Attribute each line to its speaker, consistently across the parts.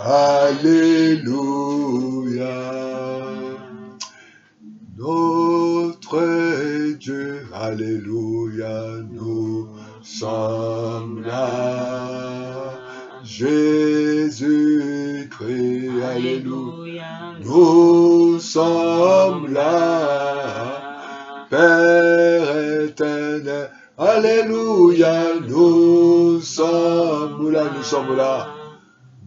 Speaker 1: Alléluia. Notre Dieu, Alléluia, nous sommes là. Jésus-Christ, Alléluia, nous sommes là. Père éternel, Alléluia, nous sommes là, nous sommes là.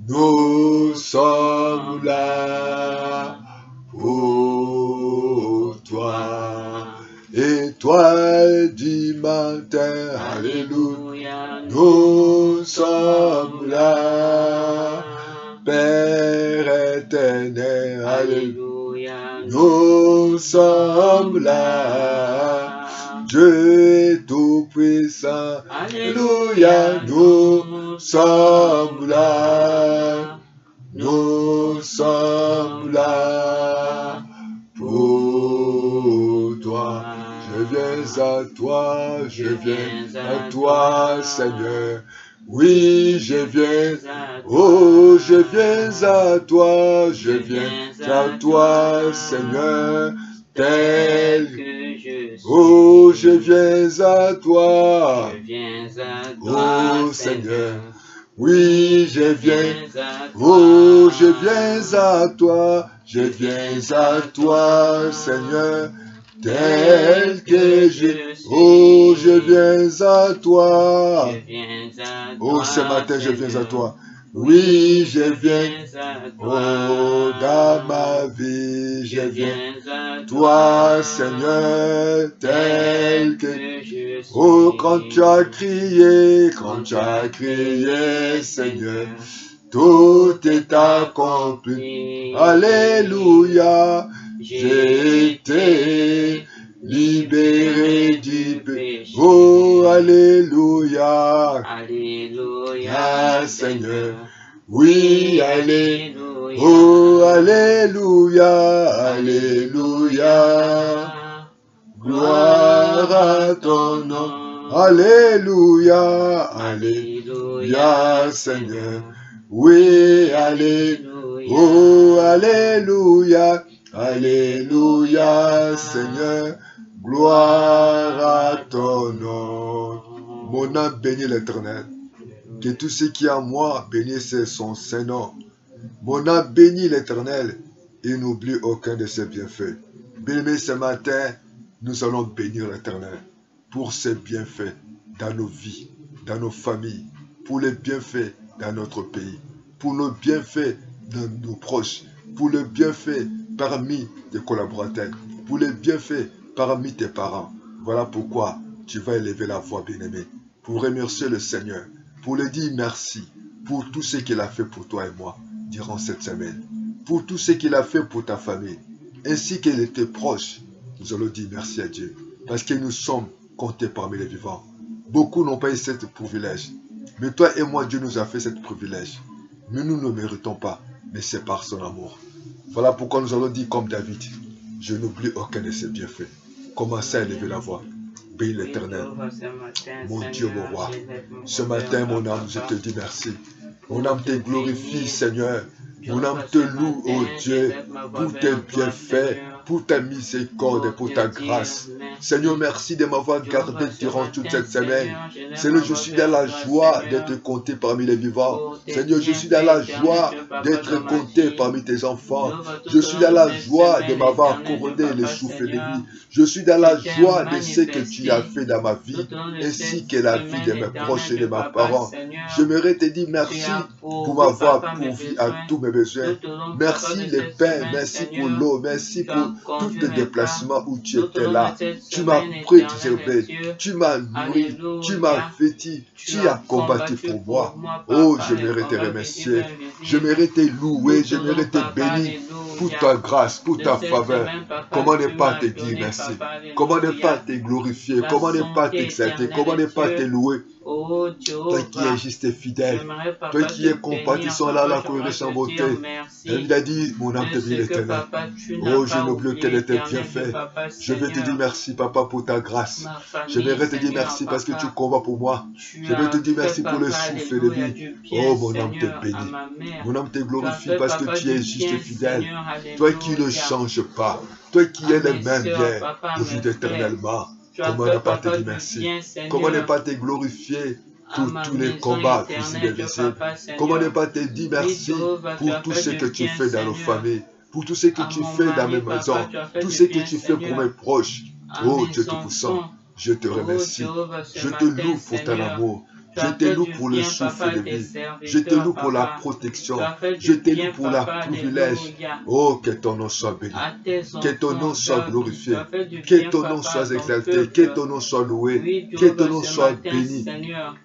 Speaker 1: Nous sommes là pour toi. Étoile du matin, Alléluia, nous sommes là. Père éternel, Alléluia, nous sommes là. Dieu tout-puissant, Alléluia, nous sommes là. Nous sommes là pour toi. Je viens à toi, je viens à toi, Seigneur. Oui, je viens, oh, je viens à toi, je viens à toi, Seigneur, tel que je suis. Oh, je viens à toi, oh, Seigneur. Oui, je viens, oh, je viens à toi, je viens à toi, Seigneur, tel que je suis. Oh, je viens à toi. Oh, ce matin, je viens à toi. Oui, je viens, oh, dans ma vie, je viens à toi, Seigneur, tel que je suis. Oh, quand tu as crié, Seigneur, tout est accompli. Alléluia, j'ai été libéré du péché. Oh, alléluia. Alléluia, Seigneur. Oui, alléluia. Oh, alléluia, alléluia. Gloire à ton nom. Alléluia, alléluia, Seigneur. Oui, alléluia. Oh, alléluia. Alléluia, Seigneur, gloire à ton nom. Mon âme bénit l'Éternel. Que tout ce qui est en moi bénisse son Saint-Nom. Mon âme bénit l'Éternel et n'oublie aucun de ses bienfaits. Bien-aimés, ce matin, nous allons bénir l'Éternel pour ses bienfaits dans nos vies, dans nos familles, pour les bienfaits dans notre pays, pour nos bienfaits dans nos proches, pour les bienfaits parmi tes collaborateurs, pour les bienfaits parmi tes parents. Voilà pourquoi tu vas élever la voix, bien-aimé, pour remercier le Seigneur, pour lui dire merci pour tout ce qu'il a fait pour toi et moi durant cette semaine, pour tout ce qu'il a fait pour ta famille, ainsi qu'il était proche. Nous allons dire merci à Dieu, parce que nous sommes comptés parmi les vivants. Beaucoup n'ont pas eu ce privilège, mais toi et moi, Dieu nous a fait ce privilège. Mais nous ne méritons pas, mais c'est par son amour. Voilà pourquoi nous allons dire comme David, je n'oublie aucun de ses bienfaits. Commencez à élever la voix. Bénis l'Éternel, mon Dieu, mon roi. Ce matin, mon âme, je te dis merci. Mon âme te glorifie, Seigneur. Mon âme te loue, ô Dieu, pour tes bienfaits, pour ta miséricorde et pour ta grâce. Seigneur, merci de m'avoir gardé durant toute cette semaine. Seigneur, je suis dans la joie d'être compté parmi les vivants. Seigneur, je suis dans la joie d'être compté parmi tes enfants. Je suis dans la joie de m'avoir couronné le souffle de vie. Je suis dans la joie de ce que tu as fait dans ma vie, ainsi que la vie de mes proches et de mes parents. J'aimerais te dire merci pour m'avoir pourvu à tous mes besoins. Merci le Père, merci pour l'eau, merci pour tous tes déplacements où tu étais là. Tu m'as préservé, tu m'as nourri, tu m'as vêtu, tu as combattu pour moi. Oh, j'aimerais te remercier, j'aimerais te louer, j'aimerais te bénir pour ta grâce, pour ta faveur. Comment ne pas te dire merci? Comment ne pas te glorifier? Comment ne pas t'exalter? Comment ne pas te louer? Toi qui es juste et fidèle, toi qui es compatissant là, la cohérence en beauté. Il a dit, mon âme te bénit l'Éternel. Oh, je n'oublie aucun de tes bienfaits. Je vais te dire merci, papa, pour ta grâce.
Speaker 2: ma famille,
Speaker 1: J'aimerais te dire
Speaker 2: Seigneur,
Speaker 1: merci parce que tu
Speaker 2: papa.
Speaker 1: combats pour moi.
Speaker 2: Tu
Speaker 1: Je veux te
Speaker 2: as
Speaker 1: dire
Speaker 2: fait,
Speaker 1: merci pour le
Speaker 2: papa,
Speaker 1: souffle de
Speaker 2: alléluia,
Speaker 1: vie.
Speaker 2: du bien,
Speaker 1: Oh, mon âme te
Speaker 2: Seigneur, à
Speaker 1: bénit.
Speaker 2: ma mère.
Speaker 1: Mon âme te
Speaker 2: Tu as
Speaker 1: glorifie
Speaker 2: fait,
Speaker 1: parce que
Speaker 2: papa,
Speaker 1: tu es
Speaker 2: du
Speaker 1: juste
Speaker 2: bien,
Speaker 1: et fidèle.
Speaker 2: Seigneur,
Speaker 1: Toi qui ne
Speaker 2: alléluia.
Speaker 1: changes pas. Toi qui
Speaker 2: À
Speaker 1: es le
Speaker 2: mes
Speaker 1: même
Speaker 2: soeurs,
Speaker 1: hier,
Speaker 2: papa, à mes
Speaker 1: aujourd'hui
Speaker 2: frères.
Speaker 1: éternellement.
Speaker 2: Tu as
Speaker 1: Comment
Speaker 2: fait,
Speaker 1: ne pas te
Speaker 2: papa,
Speaker 1: dire
Speaker 2: du
Speaker 1: merci?
Speaker 2: bien,
Speaker 1: Comment ne
Speaker 2: Seigneur,
Speaker 1: pas te glorifier
Speaker 2: à
Speaker 1: pour
Speaker 2: ma
Speaker 1: tous les
Speaker 2: maison
Speaker 1: combats visibles et
Speaker 2: éternelle, Dieu,
Speaker 1: invisibles?
Speaker 2: papa,
Speaker 1: Comment ne
Speaker 2: Seigneur.
Speaker 1: pas te dire
Speaker 2: Oui,
Speaker 1: merci
Speaker 2: Jéhovah, tu
Speaker 1: pour
Speaker 2: as
Speaker 1: tout
Speaker 2: fait
Speaker 1: ce
Speaker 2: du
Speaker 1: que tu
Speaker 2: bien,
Speaker 1: fais dans nos
Speaker 2: Seigneur.
Speaker 1: familles, pour tout ce que
Speaker 2: À
Speaker 1: tu
Speaker 2: mon
Speaker 1: fais dans
Speaker 2: mari,
Speaker 1: mes
Speaker 2: papa,
Speaker 1: maisons,
Speaker 2: tu as fait
Speaker 1: tout
Speaker 2: du
Speaker 1: ce que
Speaker 2: bien,
Speaker 1: tu fais pour mes
Speaker 2: Seigneur.
Speaker 1: proches.
Speaker 2: À
Speaker 1: Oh
Speaker 2: mes
Speaker 1: Dieu Tout-Puissant,
Speaker 2: enfants.
Speaker 1: je te
Speaker 2: Oh,
Speaker 1: remercie.
Speaker 2: Jéhovah, ce
Speaker 1: Je te
Speaker 2: matin,
Speaker 1: loue pour ton
Speaker 2: Seigneur.
Speaker 1: amour.
Speaker 2: Tu
Speaker 1: Je
Speaker 2: as
Speaker 1: te
Speaker 2: fait
Speaker 1: loue
Speaker 2: du
Speaker 1: pour le
Speaker 2: bien,
Speaker 1: souffle
Speaker 2: papa,
Speaker 1: de
Speaker 2: tes
Speaker 1: vie. Je te
Speaker 2: serviteurs,
Speaker 1: loue pour la
Speaker 2: papa.
Speaker 1: protection.
Speaker 2: Tu as fait
Speaker 1: Je
Speaker 2: du
Speaker 1: te
Speaker 2: bien,
Speaker 1: loue pour la
Speaker 2: papa,
Speaker 1: privilège.
Speaker 2: alléluia.
Speaker 1: Oh, que ton nom soit béni.
Speaker 2: À tes
Speaker 1: Que ton nom
Speaker 2: enfants,
Speaker 1: soit
Speaker 2: tu
Speaker 1: glorifié.
Speaker 2: as fait du
Speaker 1: Que
Speaker 2: bien,
Speaker 1: ton nom
Speaker 2: papa, à
Speaker 1: soit
Speaker 2: ton
Speaker 1: exalté. Que
Speaker 2: peuple.
Speaker 1: ton nom soit loué.
Speaker 2: Oui,
Speaker 1: Que ton
Speaker 2: Jéhovah,
Speaker 1: nom
Speaker 2: ce
Speaker 1: soit
Speaker 2: matin,
Speaker 1: béni.
Speaker 2: Seigneur.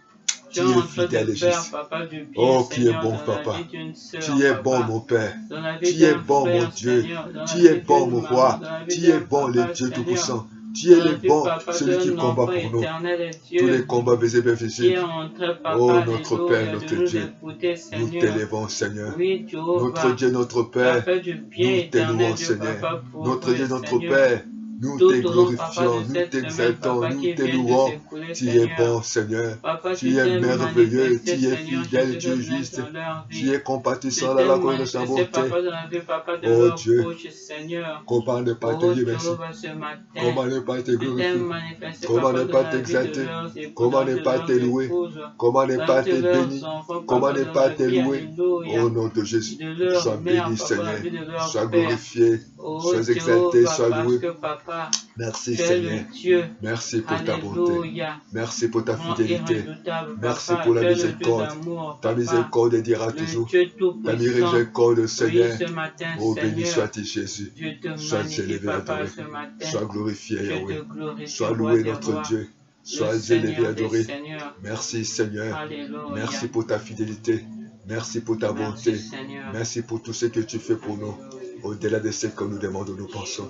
Speaker 2: Tu
Speaker 1: Tu
Speaker 2: es
Speaker 1: es
Speaker 2: en train de
Speaker 1: fidèle et
Speaker 2: faire,
Speaker 1: juste.
Speaker 2: papa, du bien,
Speaker 1: Oh, qui est
Speaker 2: Seigneur,
Speaker 1: bon,
Speaker 2: dans la
Speaker 1: papa.
Speaker 2: vie d'une sœur,
Speaker 1: Tu es bon,
Speaker 2: papa.
Speaker 1: mon Père.
Speaker 2: Dans la vie
Speaker 1: Tu es
Speaker 2: d'un
Speaker 1: bon, mon
Speaker 2: frère,
Speaker 1: Dieu.
Speaker 2: Seigneur. Dans la
Speaker 1: Tu es
Speaker 2: vie
Speaker 1: bon,
Speaker 2: d'une
Speaker 1: mon
Speaker 2: maman.
Speaker 1: roi.
Speaker 2: Dans la vie
Speaker 1: Tu es
Speaker 2: d'un
Speaker 1: bon, le
Speaker 2: papa,
Speaker 1: Dieu
Speaker 2: Seigneur.
Speaker 1: Tout-Puissant. Tu
Speaker 2: Dans
Speaker 1: es
Speaker 2: la
Speaker 1: le
Speaker 2: vie,
Speaker 1: bon,
Speaker 2: papa,
Speaker 1: celui qui
Speaker 2: d'un
Speaker 1: combat
Speaker 2: enfant
Speaker 1: pour nous.
Speaker 2: éternel et
Speaker 1: Tous
Speaker 2: Dieu.
Speaker 1: les combats visibles et
Speaker 2: Qui est
Speaker 1: invisibles.
Speaker 2: en train,
Speaker 1: Oh,
Speaker 2: papa,
Speaker 1: notre Père,
Speaker 2: alléluia,
Speaker 1: notre
Speaker 2: de nous
Speaker 1: Dieu.
Speaker 2: écouter,
Speaker 1: Nous
Speaker 2: Seigneur.
Speaker 1: t'élèvons, Seigneur.
Speaker 2: Oui,
Speaker 1: Notre
Speaker 2: Jéhovah.
Speaker 1: Dieu, notre
Speaker 2: Tu as
Speaker 1: Père.
Speaker 2: fait du bien
Speaker 1: Nous
Speaker 2: éternel,
Speaker 1: t'élouons,
Speaker 2: Dieu,
Speaker 1: Seigneur.
Speaker 2: papa, pour
Speaker 1: Notre
Speaker 2: eux,
Speaker 1: Dieu, notre
Speaker 2: Seigneur.
Speaker 1: Père. Nous te
Speaker 2: Tout au long, papa, de
Speaker 1: glorifions, nous
Speaker 2: cette semaine,
Speaker 1: t'exaltons,
Speaker 2: papa,
Speaker 1: nous
Speaker 2: qui vient de
Speaker 1: t'élouons.
Speaker 2: s'écouler,
Speaker 1: Tu es
Speaker 2: Seigneur.
Speaker 1: bon, Seigneur.
Speaker 2: Papa,
Speaker 1: Tu
Speaker 2: tu
Speaker 1: es
Speaker 2: t'es
Speaker 1: merveilleux,
Speaker 2: manifesté,
Speaker 1: tu es
Speaker 2: Seigneur
Speaker 1: fidèle,
Speaker 2: Jésus,
Speaker 1: tu es
Speaker 2: Christ,
Speaker 1: juste.
Speaker 2: dans leur
Speaker 1: Tu
Speaker 2: vie.
Speaker 1: es
Speaker 2: Tu
Speaker 1: compatissant dans
Speaker 2: t'es
Speaker 1: la cause de sa
Speaker 2: manifesté,
Speaker 1: bonté.
Speaker 2: papa, dans la vie, papa, de
Speaker 1: Oh
Speaker 2: leur
Speaker 1: Dieu,
Speaker 2: bouche, Seigneur.
Speaker 1: comment ne pas te
Speaker 2: Oh,
Speaker 1: dire merci?
Speaker 2: Jéhovah, ce matin.
Speaker 1: Comment ne pas te
Speaker 2: Tu t'es
Speaker 1: glorifier?
Speaker 2: manifesté,
Speaker 1: Comment
Speaker 2: papa,
Speaker 1: ne
Speaker 2: dans
Speaker 1: pas
Speaker 2: la vie de
Speaker 1: t'exalter?
Speaker 2: leurs époux,
Speaker 1: Comment
Speaker 2: dans la
Speaker 1: ne
Speaker 2: vie de
Speaker 1: pas te
Speaker 2: leurs
Speaker 1: louer?
Speaker 2: épouses,
Speaker 1: Comment ne
Speaker 2: dans la
Speaker 1: pas
Speaker 2: vie de
Speaker 1: te
Speaker 2: leurs
Speaker 1: bénir?
Speaker 2: enfants,
Speaker 1: Comment
Speaker 2: papa,
Speaker 1: ne
Speaker 2: dans
Speaker 1: pas
Speaker 2: la
Speaker 1: te
Speaker 2: vie,
Speaker 1: louer?
Speaker 2: alléluia.
Speaker 1: Au nom de Jésus,
Speaker 2: De leur
Speaker 1: sois
Speaker 2: mère,
Speaker 1: béni,
Speaker 2: papa, dans la
Speaker 1: Seigneur.
Speaker 2: vie de leur
Speaker 1: Sois
Speaker 2: père.
Speaker 1: glorifié,
Speaker 2: Oh,
Speaker 1: sois exalté,
Speaker 2: Jéhovah,
Speaker 1: sois
Speaker 2: parce
Speaker 1: loué.
Speaker 2: que, papa,
Speaker 1: Merci,
Speaker 2: tu es le
Speaker 1: Seigneur.
Speaker 2: Dieu.
Speaker 1: Merci pour ta bonté.
Speaker 2: Alléluia.
Speaker 1: Merci pour ta
Speaker 2: Grand et
Speaker 1: fidélité.
Speaker 2: redoutable,
Speaker 1: Merci
Speaker 2: papa.
Speaker 1: pour la
Speaker 2: Tu es le Dieu
Speaker 1: miséricorde.
Speaker 2: d'amour,
Speaker 1: Ta
Speaker 2: papa.
Speaker 1: miséricorde dira
Speaker 2: Le
Speaker 1: toujours.
Speaker 2: Dieu
Speaker 1: Ta
Speaker 2: tout-puissant.
Speaker 1: miséricorde,
Speaker 2: Oui,
Speaker 1: Seigneur.
Speaker 2: ce matin,
Speaker 1: Oh, béni
Speaker 2: Seigneur,
Speaker 1: sois-tu, Jésus.
Speaker 2: je te
Speaker 1: Sois
Speaker 2: magnifie,
Speaker 1: élevé,
Speaker 2: papa,
Speaker 1: adoré.
Speaker 2: ce matin.
Speaker 1: Sois glorifié,
Speaker 2: Je
Speaker 1: Yahweh.
Speaker 2: te glorifie,
Speaker 1: Sois
Speaker 2: roi
Speaker 1: loué,
Speaker 2: des
Speaker 1: notre
Speaker 2: rois,
Speaker 1: Dieu.
Speaker 2: le
Speaker 1: Sois élevé,
Speaker 2: Seigneur des
Speaker 1: adoré.
Speaker 2: seigneurs.
Speaker 1: Merci, Seigneur.
Speaker 2: Alléluia.
Speaker 1: Merci pour ta fidélité. Merci pour ta
Speaker 2: Merci,
Speaker 1: bonté.
Speaker 2: Seigneur.
Speaker 1: Merci pour tout ce que tu fais pour nous.
Speaker 2: Alléluia.
Speaker 1: Au-delà de ce que nous demandons, nous pensons.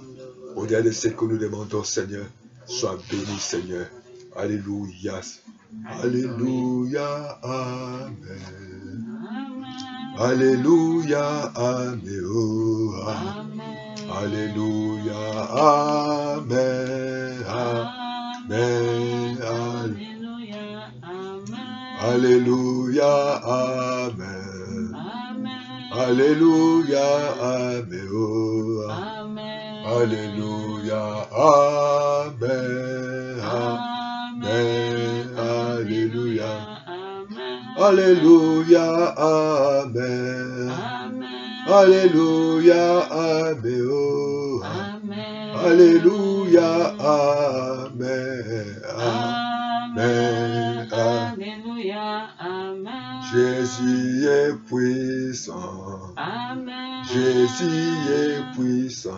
Speaker 1: Au-delà de ce que nous demandons, Seigneur. Sois béni, Seigneur. Alléluia. Alléluia. Amen. Alléluia. Amen. Oh,
Speaker 2: Amen.
Speaker 1: Alléluia. Amen. Amen.
Speaker 2: Alléluia.
Speaker 1: Amen.
Speaker 2: Amen.
Speaker 1: Alléluia. Amen. Oh,
Speaker 2: Amen.
Speaker 1: Alléluia. Amen.
Speaker 2: Amen.
Speaker 1: Alléluia.
Speaker 2: Amen.
Speaker 1: Alléluia. Amen.
Speaker 2: Amen.
Speaker 1: Alléluia. Amen. Oh,
Speaker 2: Amen.
Speaker 1: Alléluia. Amen.
Speaker 2: Amen.
Speaker 1: Amen.
Speaker 2: Alléluia. Amen.
Speaker 1: Jésus est puissant.
Speaker 2: Amen.
Speaker 1: Jésus est puissant.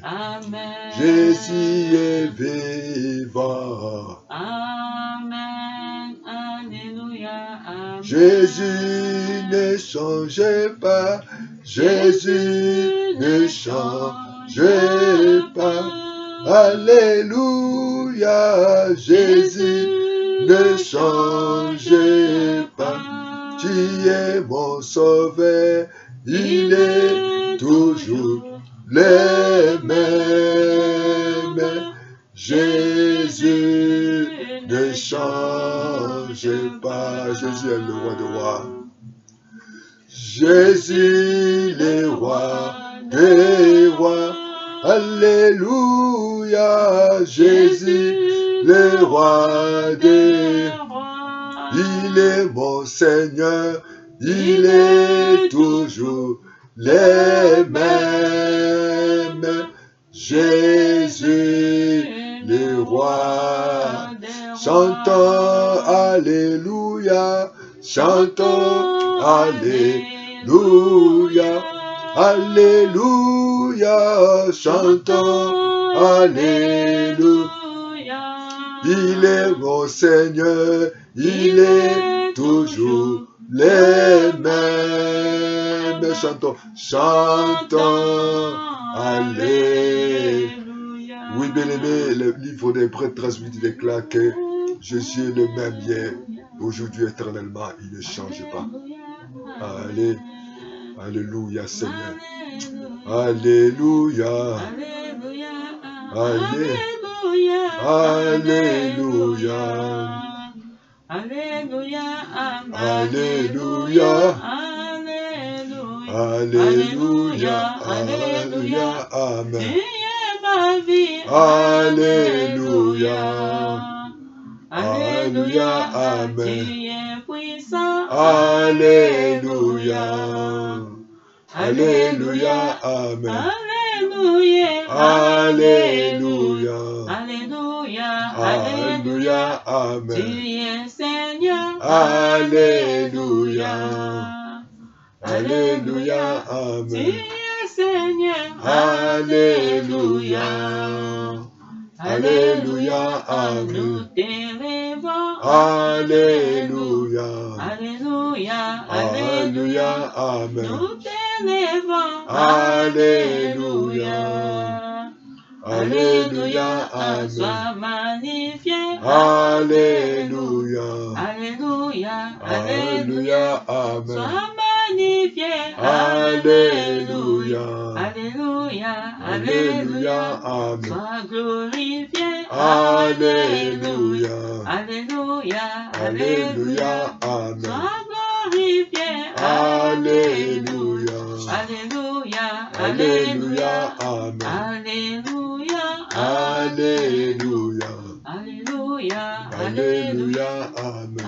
Speaker 2: Amen.
Speaker 1: Jésus est vivant.
Speaker 2: Amen. Alléluia. Amen.
Speaker 1: Jésus ne change pas. Jésus ne change pas. Alléluia. Jésus ne change pas. Tu es mon sauveur. Il est toujours le même. Jésus ne change pas. Jésus est le roi de rois. Jésus le roi des rois. Alléluia. Jésus le roi des rois. Il est mon Seigneur. Il est toujours le même. Jésus le roi. Chantons Alléluia. Chantons Alléluia. Alléluia. Chantons Alléluia. Il est mon Seigneur. Il est toujours le même. Chantons. Chantons Alléluia. Oui, bien-aimé, le livre des Hébreux transmis déclare que Jésus est le même hier, aujourd'hui, éternellement, il ne change pas. Allez, alléluia, Seigneur. Alléluia. Alléluia.
Speaker 2: Alléluia.
Speaker 1: Alléluia.
Speaker 2: Alléluia. Amen.
Speaker 1: Alléluia.
Speaker 2: Alléluia.
Speaker 1: Alléluia. Amen.
Speaker 2: Tu es ma vie.
Speaker 1: Alléluia.
Speaker 2: Alléluia.
Speaker 1: Amen.
Speaker 2: Tu es puissant.
Speaker 1: Alléluia. Alléluia. Amen.
Speaker 2: Alléluia.
Speaker 1: Alléluia.
Speaker 2: Alléluia.
Speaker 1: Alléluia.
Speaker 2: Tu
Speaker 1: Amen.
Speaker 2: es Seigneur.
Speaker 1: Alléluia. Alléluia.
Speaker 2: Tu
Speaker 1: Amen.
Speaker 2: es Seigneur.
Speaker 1: Alléluia. Alléluia. Amen.
Speaker 2: Nous t'élevons.
Speaker 1: Alléluia.
Speaker 2: Alléluia.
Speaker 1: Alléluia. Amen.
Speaker 2: Nous t'élevons.
Speaker 1: Alléluia. Alléluia. Amen.
Speaker 2: Sois magnifié.
Speaker 1: Alléluia.
Speaker 2: Alléluia.
Speaker 1: Alléluia. Amen.
Speaker 2: Sois magnifié.
Speaker 1: Alléluia.
Speaker 2: Alléluia.
Speaker 1: Alléluia. Amen.
Speaker 2: Sois glorifié.
Speaker 1: Alléluia.
Speaker 2: Alléluia.
Speaker 1: Alléluia. Amen.
Speaker 2: Sois glorifié.
Speaker 1: Alléluia.
Speaker 2: Alléluia.
Speaker 1: Alléluia. Amen.
Speaker 2: Alléluia.
Speaker 1: Alléluia.
Speaker 2: Alléluia.
Speaker 1: Alléluia. Amen.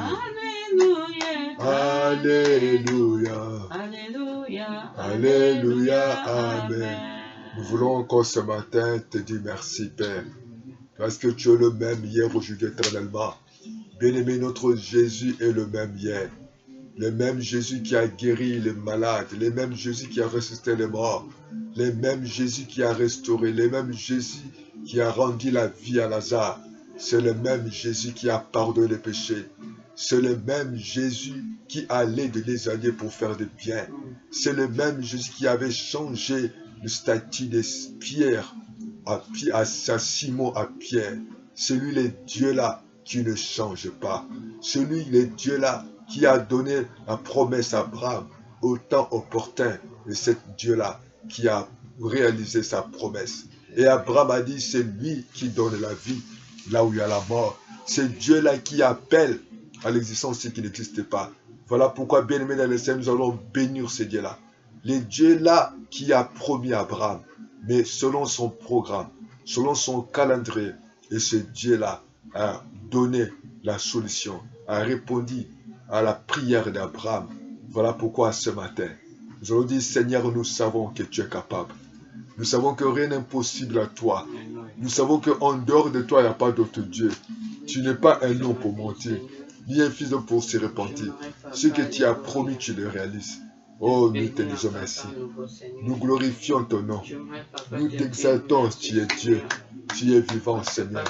Speaker 2: Alléluia.
Speaker 1: Alléluia.
Speaker 2: Alléluia.
Speaker 1: Alléluia. Amen. Nous voulons encore ce matin te dire merci, Père, parce que tu es le même hier, aujourd'hui, éternellement. Bien-aimé, notre Jésus est le même hier. Le même Jésus qui a guéri les malades, le même Jésus qui a ressuscité les morts, le même Jésus qui a restauré, le même Jésus qui a rendu la vie à Lazare. C'est le même Jésus qui a pardonné les péchés. C'est le même Jésus qui allait de les allier pour faire du bien. C'est le même Jésus qui avait changé le statut de Pierre à Simon à Pierre. Celui, le Dieu-là, qui ne change pas. Celui, le Dieu-là, qui a donné la promesse à Abraham au temps opportun. Et c'est Dieu-là qui a réalisé sa promesse. Et Abraham a dit, c'est lui qui donne la vie là où il y a la mort. C'est Dieu-là qui appelle à l'existence ce qui n'existe pas. Voilà pourquoi, bien-aimés dans le Seigneur, nous allons bénir ce Dieu-là. Le Dieu-là qui a promis à Abraham, mais selon son programme, selon son calendrier. Et ce Dieu-là a donné la solution, a répondu à la prière d'Abraham. Voilà pourquoi ce matin, nous allons dire, Seigneur, nous savons que tu es capable. Nous savons que rien n'est impossible à toi. Nous savons qu'en dehors de toi, il n'y a pas d'autre Dieu. Tu n'es pas un homme pour mentir, ni un fils d'homme pour se repentir. Ce que tu as promis, tu le réalises. Oh, nous te disons merci. Nous glorifions ton nom. Nous t'exaltons, tu es Dieu. Tu es vivant, Seigneur.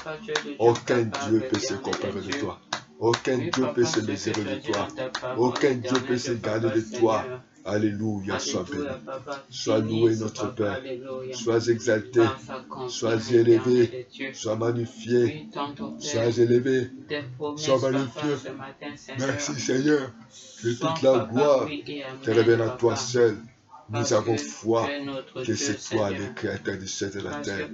Speaker 1: Aucun Dieu peut se comparer de toi. Aucun Dieu peut se mesurer de toi. Aucun Dieu peut se garder de toi. Alléluia, sois béni. Sois loué, notre Père. Sois exalté. Sois élevé. Sois magnifié. Sois élevé. Sois magnifié. Merci, Seigneur. Que toute la gloire te revienne à toi seul. Nous avons foi que c'est toi le créateur du ciel et de la terre.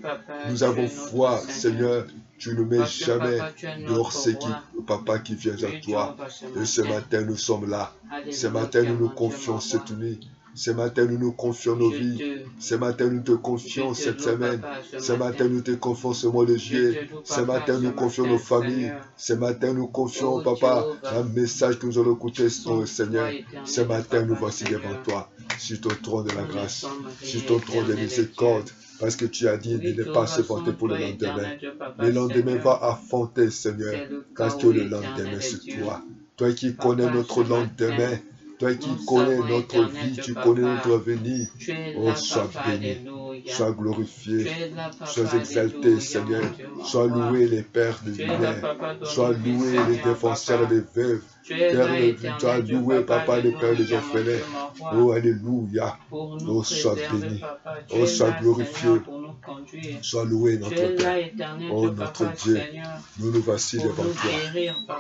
Speaker 1: Nous avons foi, Seigneur, tu ne mets jamais dehors ce qui, Papa, qui vient à toi. Et ce matin, nous sommes là. Ce matin, nous nous confions cette nuit. Ce matin, nous nous confions nos vies. Ce matin, nous te confions cette semaine. Ce matin, nous te confions ce mois de juillet. Ce matin, nous confions nos familles. Ce matin, nous confions, Papa, un message que nous allons écouter, Seigneur. Ce matin, nous voici devant toi, sur ton trône de la grâce, sur ton trône de miséricorde. Parce que tu as dit de ne pas se vanter pour le lendemain. Le lendemain va affronter, Seigneur, parce que le lendemain, c'est toi. Toi qui connais notre lendemain. Toi qui connais notre vie, tu connais notre avenir. Oh, sois béni, sois glorifié, sois exalté, Seigneur. Sois loué les pères de lumière. Sois loué les défenseurs des veuves. Sois loué, Papa, les pères des orphelins. Oh, alléluia. Oh, sois béni. Oh, sois glorifié. Sois loué, notre Père. Oh, notre Dieu. Nous voici devant toi.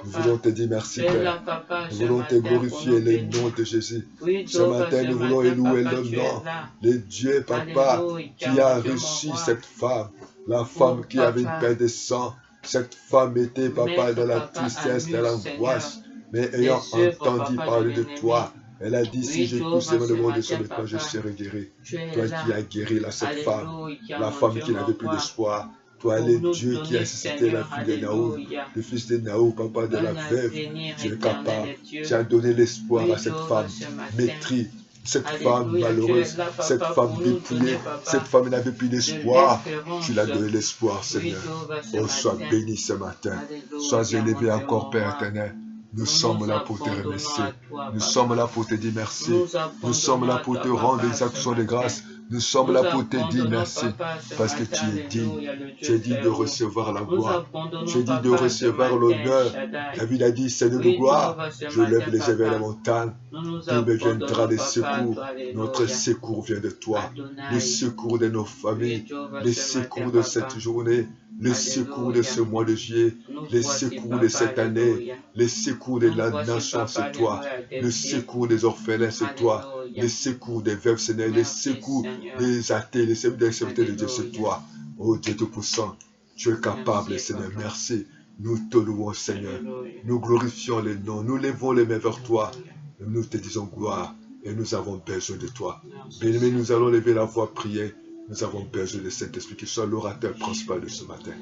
Speaker 1: Nous voulons te dire merci, Père. Nous voulons te glorifier le nom de Jésus. Ce matin, nous voulons louer le nom. Le Dieu, Papa, qui a reçu cette femme. La femme
Speaker 2: Oh,
Speaker 1: qui avait une
Speaker 2: papa.
Speaker 1: perte de sang, cette femme était, papa,
Speaker 2: Mettre,
Speaker 1: dans la
Speaker 2: papa, à
Speaker 1: tristesse, dans
Speaker 2: nu, Seigneur,
Speaker 1: l'angoisse. Mais ayant
Speaker 2: les œuvres,
Speaker 1: entendu
Speaker 2: papa, de
Speaker 1: parler de
Speaker 2: l'ennemi.
Speaker 1: toi, elle a dit, si
Speaker 2: Oui,
Speaker 1: je touche
Speaker 2: Jéhovah,
Speaker 1: seulement le
Speaker 2: ce
Speaker 1: bord de son
Speaker 2: matin,
Speaker 1: vêtement, je
Speaker 2: papa,
Speaker 1: serai guéri.
Speaker 2: tu es
Speaker 1: Toi
Speaker 2: là.
Speaker 1: qui as guéri là, cette femme,
Speaker 2: Alléluia,
Speaker 1: la
Speaker 2: mon
Speaker 1: femme
Speaker 2: Dieu,
Speaker 1: qui
Speaker 2: mon
Speaker 1: n'avait plus
Speaker 2: roi.
Speaker 1: d'espoir, toi,
Speaker 2: Pour
Speaker 1: le
Speaker 2: nous
Speaker 1: Dieu qui a
Speaker 2: donner,
Speaker 1: suscité la
Speaker 2: Seigneur,
Speaker 1: fille de Naoum,
Speaker 2: alléluia,
Speaker 1: le fils de Naoum, papa de la
Speaker 2: un
Speaker 1: veuve,
Speaker 2: avenir
Speaker 1: tu es
Speaker 2: éternel
Speaker 1: capable.
Speaker 2: et Dieu.
Speaker 1: Tu as donné l'espoir à
Speaker 2: Oui,
Speaker 1: cette
Speaker 2: Jéhovah,
Speaker 1: femme
Speaker 2: ce matin.
Speaker 1: maîtrise, cette femme
Speaker 2: Alléluia, tu es
Speaker 1: malheureuse,
Speaker 2: là,
Speaker 1: cette
Speaker 2: papa,
Speaker 1: femme
Speaker 2: pour nous donner,
Speaker 1: dépouillée, cette
Speaker 2: papa,
Speaker 1: femme n'avait plus
Speaker 2: de
Speaker 1: d'espoir. Tu l'as
Speaker 2: l'espérance.
Speaker 1: donné l'espoir,
Speaker 2: Oui,
Speaker 1: Seigneur.
Speaker 2: Jéhovah, ce
Speaker 1: Oh, sois
Speaker 2: matin.
Speaker 1: béni ce matin. Sois
Speaker 2: Alléluia, mon
Speaker 1: élevé
Speaker 2: Dieu,
Speaker 1: encore,
Speaker 2: mon
Speaker 1: Père
Speaker 2: roi.
Speaker 1: éternel. Nous
Speaker 2: Nous
Speaker 1: sommes
Speaker 2: nous
Speaker 1: là pour te
Speaker 2: abandonnons
Speaker 1: remercier.
Speaker 2: à toi,
Speaker 1: Nous sommes
Speaker 2: papa.
Speaker 1: là pour te dire merci.
Speaker 2: Nous
Speaker 1: Nous sommes
Speaker 2: abandonnons
Speaker 1: là
Speaker 2: à
Speaker 1: pour
Speaker 2: toi,
Speaker 1: te rendre
Speaker 2: papa,
Speaker 1: des
Speaker 2: ce
Speaker 1: actions de
Speaker 2: matin.
Speaker 1: grâce. Nous sommes
Speaker 2: Nous
Speaker 1: là pour te dire
Speaker 2: abandonnons,
Speaker 1: merci.
Speaker 2: papa, ce
Speaker 1: Parce que
Speaker 2: matin,
Speaker 1: tu es digne.
Speaker 2: alléluia, le
Speaker 1: Tu es
Speaker 2: Dieu
Speaker 1: digne de
Speaker 2: très haut.
Speaker 1: recevoir la
Speaker 2: Nous
Speaker 1: gloire. Tu
Speaker 2: abandonnons,
Speaker 1: es digne de
Speaker 2: papa, ce
Speaker 1: recevoir
Speaker 2: matin,
Speaker 1: l'honneur.
Speaker 2: Shaddai.
Speaker 1: David a dit, Seigneur de
Speaker 2: Oui,
Speaker 1: gloire,
Speaker 2: Jéhovah, ce
Speaker 1: je lève
Speaker 2: matin,
Speaker 1: les yeux vers la
Speaker 2: papa.
Speaker 1: montagne.
Speaker 2: Nous nous
Speaker 1: D'où me viendra
Speaker 2: abandonnons,
Speaker 1: le
Speaker 2: papa, à
Speaker 1: secours.
Speaker 2: toi,
Speaker 1: Notre
Speaker 2: alléluia.
Speaker 1: secours vient de toi. Le
Speaker 2: Adonai.
Speaker 1: secours de nos
Speaker 2: Oui,
Speaker 1: familles.
Speaker 2: Jéhovah,
Speaker 1: Le
Speaker 2: ce matin,
Speaker 1: secours de cette
Speaker 2: papa.
Speaker 1: journée. Le secours de
Speaker 2: Alléluia.
Speaker 1: ce mois de juillet.
Speaker 2: Nous
Speaker 1: Le
Speaker 2: voici,
Speaker 1: secours de
Speaker 2: papa,
Speaker 1: cette année.
Speaker 2: alléluia.
Speaker 1: Le secours de
Speaker 2: Nous
Speaker 1: la
Speaker 2: voici,
Speaker 1: nation,
Speaker 2: papa,
Speaker 1: c'est toi.
Speaker 2: alléluia, à tes
Speaker 1: Le
Speaker 2: pieds.
Speaker 1: secours des orphelins, c'est toi.
Speaker 2: Alléluia.
Speaker 1: Le secours des veuves, Seigneur. Le
Speaker 2: Merci,
Speaker 1: secours
Speaker 2: Seigneur.
Speaker 1: des athées, le secours des serviteurs de Dieu, c'est
Speaker 2: Alléluia.
Speaker 1: toi. Oh Dieu Tout-Puissant, tu es capable,
Speaker 2: Merci,
Speaker 1: Seigneur.
Speaker 2: papa.
Speaker 1: Merci. Nous te louons, Seigneur.
Speaker 2: Alléluia.
Speaker 1: Nous glorifions les noms. Nous levons les mains vers toi.
Speaker 2: Alléluia.
Speaker 1: Nous te disons gloire et nous avons besoin de toi.
Speaker 2: Merci,
Speaker 1: Bien-aimés,
Speaker 2: Seigneur.
Speaker 1: nous allons lever la voix, prier. Nous avons besoin du Saint-Esprit qui soit l'orateur principal de ce matin.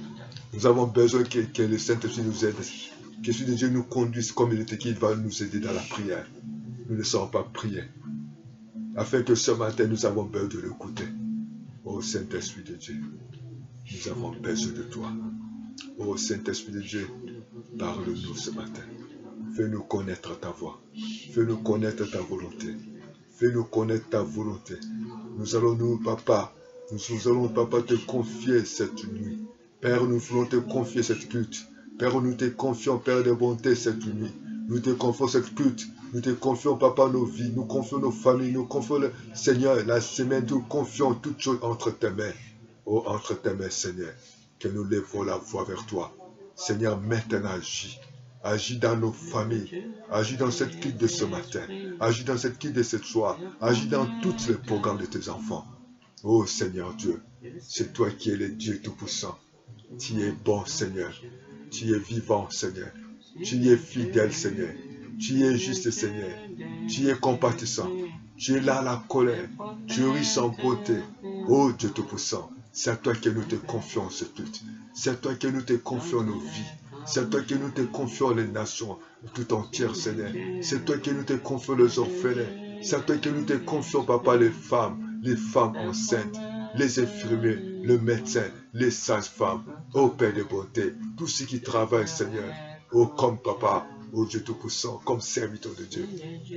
Speaker 1: Nous avons besoin que le Saint-Esprit nous aide. Que l'Esprit de Dieu nous conduise comme il était, qu'il va nous aider dans la prière. Nous ne savons pas prier. Afin que ce matin, nous avons besoin de l'écouter. Ô Saint-Esprit de Dieu, nous avons besoin de toi. Ô Saint-Esprit de Dieu, parle-nous ce matin. Fais-nous connaître ta voix. Fais-nous connaître ta volonté. Fais-nous connaître ta volonté. Nous allons, papa, te confier cette nuit. Père, nous voulons te confier cette culte. Père, nous te confions, Père de bonté, cette nuit. Nous te confions cette culte. Nous te confions, papa, nos vies. Nous confions nos familles. Nous confions, le Seigneur, la semaine. Nous confions toutes choses entre tes mains. Oh, entre tes mains, Seigneur. Que nous lèvons la voix vers toi. Seigneur, maintenant agis. Agis dans nos familles. Agis dans cette culte de ce matin. Agis dans cette culte de ce soir. Agis dans tous les programmes de tes enfants. Oh Seigneur Dieu, c'est toi qui es le Dieu Tout-Puissant. Tu es bon, Seigneur. Tu es vivant, Seigneur. Tu es fidèle, Seigneur. Tu es juste, Seigneur. Tu es compatissant. Tu es là à la colère. Tu es riche en beauté. Oh Dieu Tout-Puissant, c'est à toi que nous te confions ce culte. C'est à toi que nous te confions nos vies. C'est à toi que nous te confions les nations tout entières, Seigneur. C'est à toi que nous te confions les orphelins. C'est à toi que nous te confions, papa, les femmes enceintes, les infirmiers, le médecin, les sages-femmes, ô Père de bonté, tous ceux qui travaillent, Seigneur, ô comme papa, ô Dieu Tout-Puissant, comme serviteur de Dieu,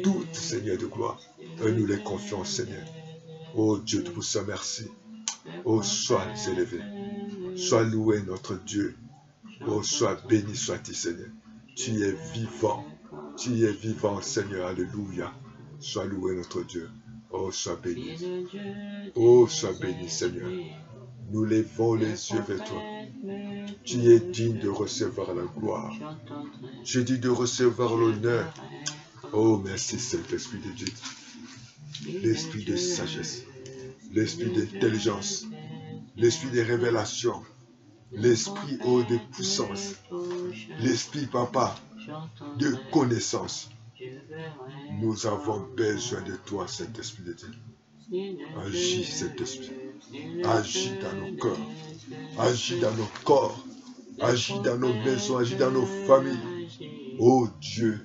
Speaker 1: tout Seigneur de gloire, et nous les confions, Seigneur. Ô Dieu Tout-Puissant, merci. Ô sois élevé, sois loué notre Dieu. Oh, sois béni soit-il, Seigneur. Tu es vivant, Seigneur. Alléluia. Sois loué, notre Dieu. Oh, sois béni. Oh, sois béni, Seigneur. Nous levons les yeux vers toi. Tu es digne de recevoir la gloire. Tu es digne de recevoir l'honneur. Oh, merci, Saint-Esprit de Dieu. L'esprit de sagesse, l'esprit d'intelligence, l'esprit de révélation. L'esprit, oh, de puissance. L'esprit, papa, de connaissance. Nous avons besoin de toi, Saint-Esprit de Dieu. Agis, Saint-Esprit. Agis dans nos cœurs. Agis dans nos corps. Agis dans nos maisons. Agis dans nos familles. Oh Dieu,